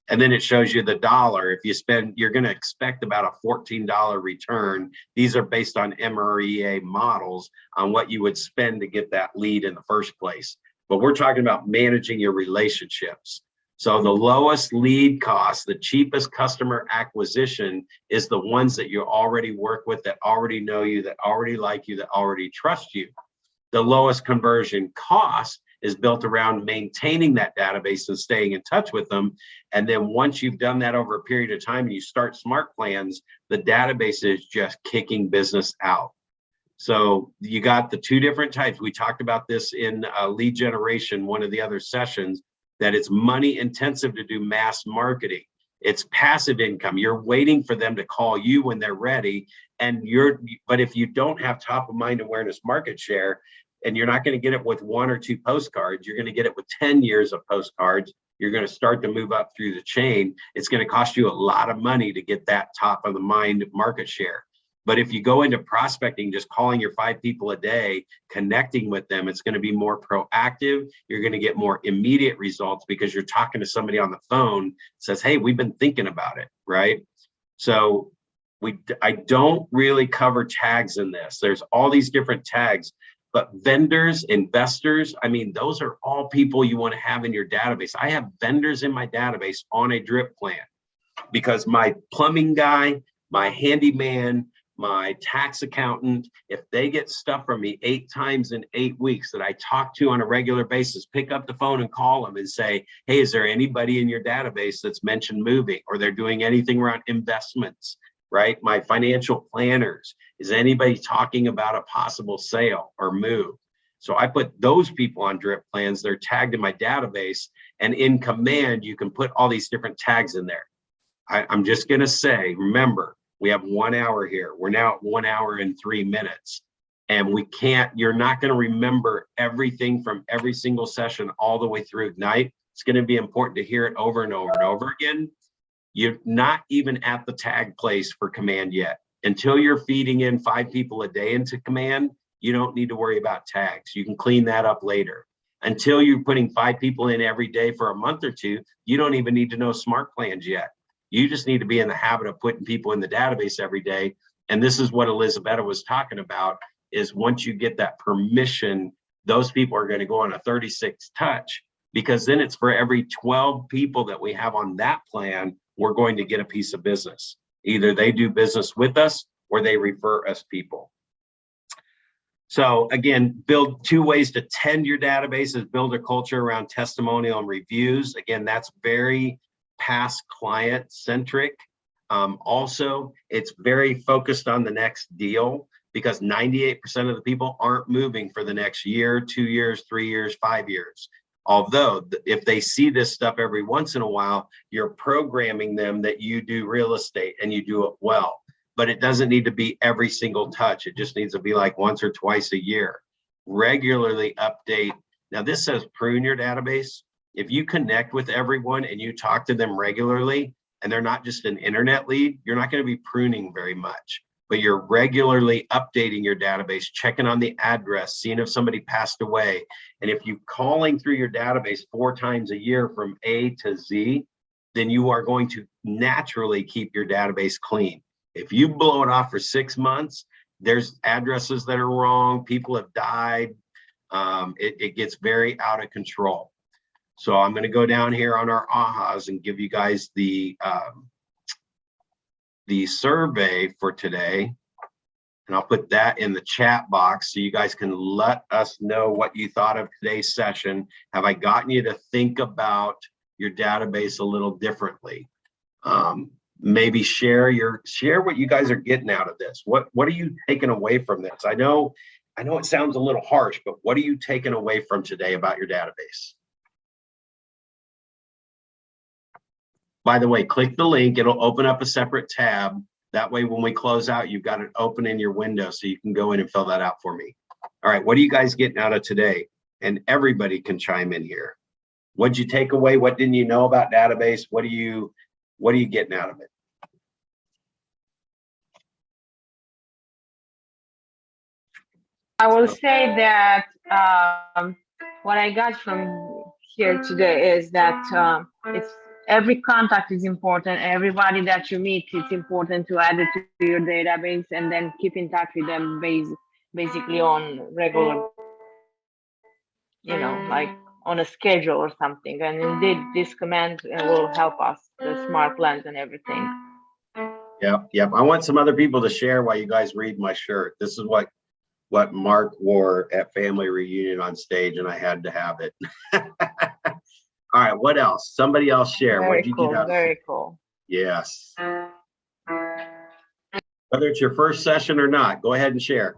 And then it shows you the dollar. If you spend, you're going to expect about a $14 return. These are based on MREA models on what you would spend to get that lead in the first place. But we're talking about managing your relationships. So the lowest lead cost, the cheapest customer acquisition is the ones that you already work with, that already know you, that already like you, that already trust you. The lowest conversion cost is built around maintaining that database and staying in touch with them. And then once you've done that over a period of time and you start smart plans, the database is just kicking business out. So you got the two different types. We talked about this in lead generation, one of the other sessions, that it's money intensive to do mass marketing. It's passive income. You're waiting for them to call you when they're ready. But if you don't have top of mind awareness market share, and you're not going to get it with 1 or 2 postcards, you're going to get it with 10 years of postcards. You're going to start to move up through the chain. It's going to cost you a lot of money to get that top of the mind market share. But if you go into prospecting, just calling your 5 people a day, connecting with them, it's going to be more proactive. You're going to get more immediate results because you're talking to somebody on the phone, says, hey, we've been thinking about it, right? So I don't really cover tags in this. There's all these different tags, but vendors, investors, I mean, those are all people you want to have in your database. I have vendors in my database on a drip plan because my plumbing guy, my handyman, my tax accountant, if they get stuff from me 8 times in 8 weeks that I talk to on a regular basis, pick up the phone and call them and say, hey, is there anybody in your database that's mentioned moving, or they're doing anything around investments, right? My financial planners, is anybody talking about a possible sale or move? So I put those people on drip plans. They're tagged in my database, and in Command, you can put all these different tags in there. I'm just going to say, remember, we have 1 hour here. We're now at 1 hour and 3 minutes. And you're not going to remember everything from every single session all the way through Ignite. It's going to be important to hear it over and over and over again. You're not even at the tag place for Command yet. Until you're feeding in 5 people a day into Command, you don't need to worry about tags. You can clean that up later. Until you're putting 5 people in every day for a month or 2, you don't even need to know smart plans yet. You just need to be in the habit of putting people in the database every day. And this is what Elizabeth was talking about, is once you get that permission, those people are going to go on a 36 touch, because then it's for every 12 people that we have on that plan, we're going to get a piece of business. Either they do business with us or they refer us people. So again, build 2 ways to tend your databases. Build a culture around testimonial and reviews. Again, that's very past client centric. Also, it's very focused on the next deal, because 98% of the people aren't moving for the next year, 2 years, 3 years, 5 years. Although if they see this stuff every once in a while, you're programming them that you do real estate and you do it well. But it doesn't need to be every single touch. It just needs to be like once or twice a year. Regularly update. Now this says prune your database. If you connect with everyone and you talk to them regularly, and they're not just an internet lead, you're not going to be pruning very much, but you're regularly updating your database, checking on the address, seeing if somebody passed away. And if you're calling through your database 4 times a year from A to Z, then you are going to naturally keep your database clean. If you blow it off for 6 months, there's addresses that are wrong, people have died, it gets very out of control. So I'm going to go down here on our AHAs and give you guys the survey for today. And I'll put that in the chat box so you guys can let us know what you thought of today's session. Have I gotten you to think about your database a little differently? Maybe share what you guys are getting out of this. What are you taking away from this? I know it sounds a little harsh, but what are you taking away from today about your database? By the way, click the link. It'll open up a separate tab. That way, when we close out, you've got it open in your window so you can go in and fill that out for me. All right, what are you guys getting out of today? And everybody can chime in here. What'd you take away? What didn't you know about database? What are you getting out of it? I will say that what I got from here today is that every contact is important. Everybody that you meet, it's important to add it to your database and then keep in touch with them basically on regular, like on a schedule or something. And indeed, this command will help us, the smart lens and everything. Yep. I want some other people to share while you guys read my shirt. This is what Mark wore at family reunion on stage, and I had to have it. All right, what else? Somebody else share. What Very did you cool. get out? Very cool. Yes. Whether it's your first session or not, go ahead and share.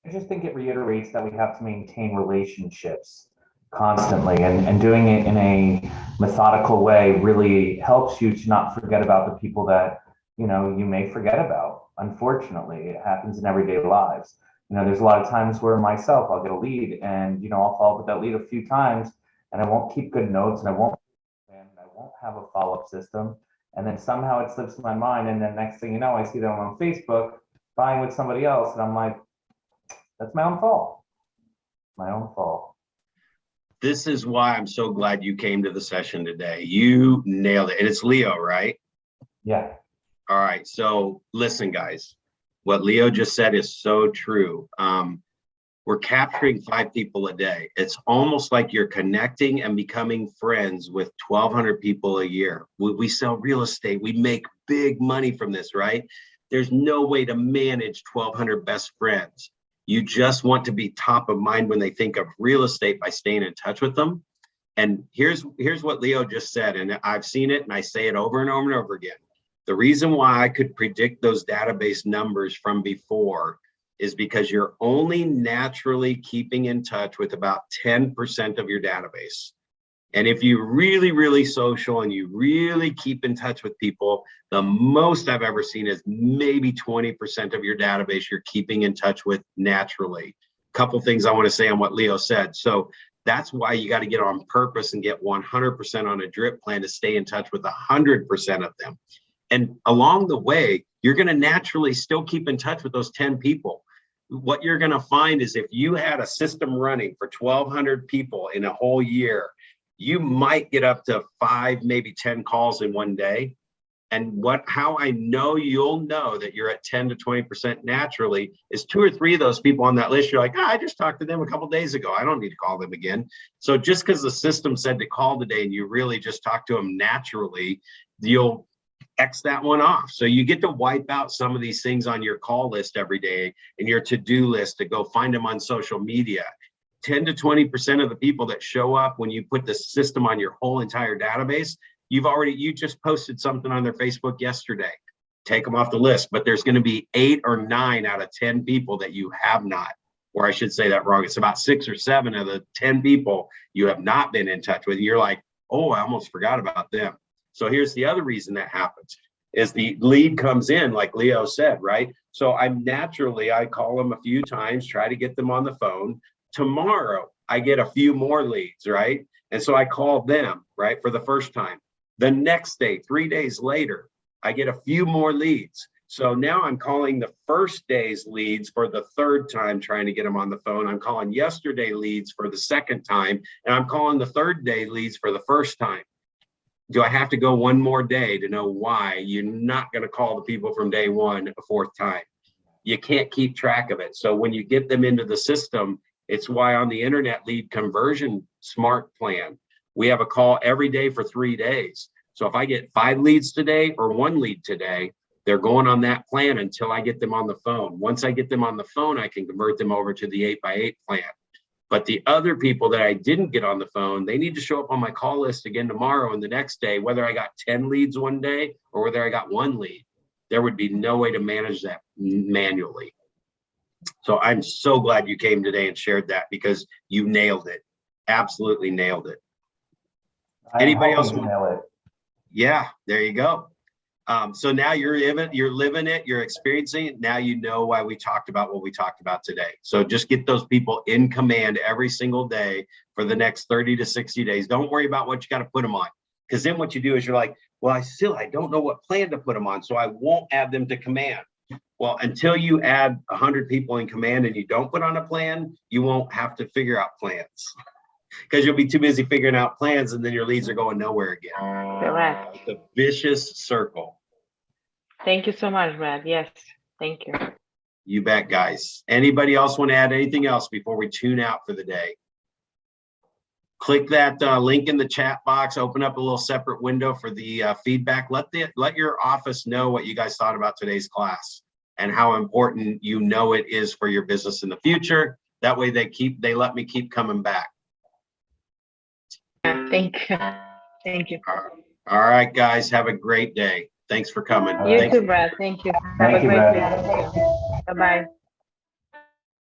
I just think it reiterates that we have to maintain relationships constantly, and doing it in a methodical way really helps you to not forget about the people that you may forget about. Unfortunately, it happens in everyday lives. There's a lot of times where myself, I'll get a lead and I'll follow up with that lead a few times, and I won't keep good notes, and I won't have a follow-up system, and then somehow it slips my mind, and then next thing you know, I see them on Facebook buying with somebody else, and I'm like, that's my own fault. My own fault. This is why I'm so glad you came to the session today. You nailed it. And it's Leo, right? Yeah. All right. So listen, guys, what Leo just said is so true. We're capturing 5 people a day. It's almost like you're connecting and becoming friends with 1,200 people a year. We sell real estate. We make big money from this, right? There's no way to manage 1,200 best friends. You just want to be top of mind when they think of real estate by staying in touch with them. And here's what Leo just said, and I've seen it and I say it over and over and over again. The reason why I could predict those database numbers from before is because you're only naturally keeping in touch with about 10% of your database. And if you really, really social and you really keep in touch with people, the most I've ever seen is maybe 20% of your database you're keeping in touch with naturally. A couple things I want to say on what Leo said. So that's why you got to get on purpose and get 100% on a drip plan to stay in touch with 100% of them. And along the way, you're going to naturally still keep in touch with those 10 people. What you're going to find is if you had a system running for 1,200 people in a whole year, you might get up to 5, maybe 10 calls in one day. And how I know you'll know that you're at 10 to 20% naturally is 2 or 3 of those people on that list. You're like, I just talked to them a couple of days ago. I don't need to call them again. So just because the system said to call today and you really just talk to them naturally, you'll X that one off. So you get to wipe out some of these things on your call list every day and your to-do list to go find them on social media. 10 to 20% of the people that show up when you put the system on your whole entire database, you just posted something on their Facebook yesterday. Take them off the list, but there's going to be 8 or 9 out of 10 people that you have not, or I should say that wrong. It's about 6 or 7 of the 10 people you have not been in touch with. You're like, oh, I almost forgot about them. So here's the other reason that happens is the lead comes in, like Leo said, right? So I call them a few times, try to get them on the phone. Tomorrow, I get a few more leads, right? And so I call them, right, for the first time. The next day, 3 days later, I get a few more leads. So now I'm calling the first day's leads for the third time, trying to get them on the phone. I'm calling yesterday leads for the second time, and I'm calling the third day leads for the first time. Do I have to go one more day to know why you're not going to call the people from day one a fourth time? You can't keep track of it. So when you get them into the system, it's why on the internet lead conversion smart plan, we have a call every day for 3 days. So if I get 5 leads today or 1 lead today, they're going on that plan until I get them on the phone. Once I get them on the phone, I can convert them over to the 8x8 plan. But the other people that I didn't get on the phone, they need to show up on my call list again tomorrow and the next day, whether I got 10 leads one day or whether I got 1 lead. There would be no way to manage that manually. So I'm so glad you came today and shared that because you nailed it. Absolutely nailed it. Anybody else? Nail it. Yeah, there you go. So now you're living it, you're experiencing it. Now you know why we talked about what we talked about today. So just get those people in command every single day for the next 30 to 60 days. Don't worry about what you got to put them on. Because then what you do is you're like, well, I don't know what plan to put them on, so I won't add them to command. Well, until you add 100 people in command and you don't put on a plan, you won't have to figure out plans. Because you'll be too busy figuring out plans and then your leads are going nowhere again. Correct. It's a vicious circle. Thank you so much, Brad. Yes, thank you. You bet, guys. Anybody else want to add anything else before we tune out for the day? Click that link in the chat box, open up a little separate window for the feedback. Let your office know what you guys thought about today's class and how important you know it is for your business in the future. That way they let me keep coming back. Thank you. Thank you. All right, guys, have a great day. Thanks for coming. You Thanks. too, Brad. Thank you. Have Thank a you, great Brad. day. Bye-bye.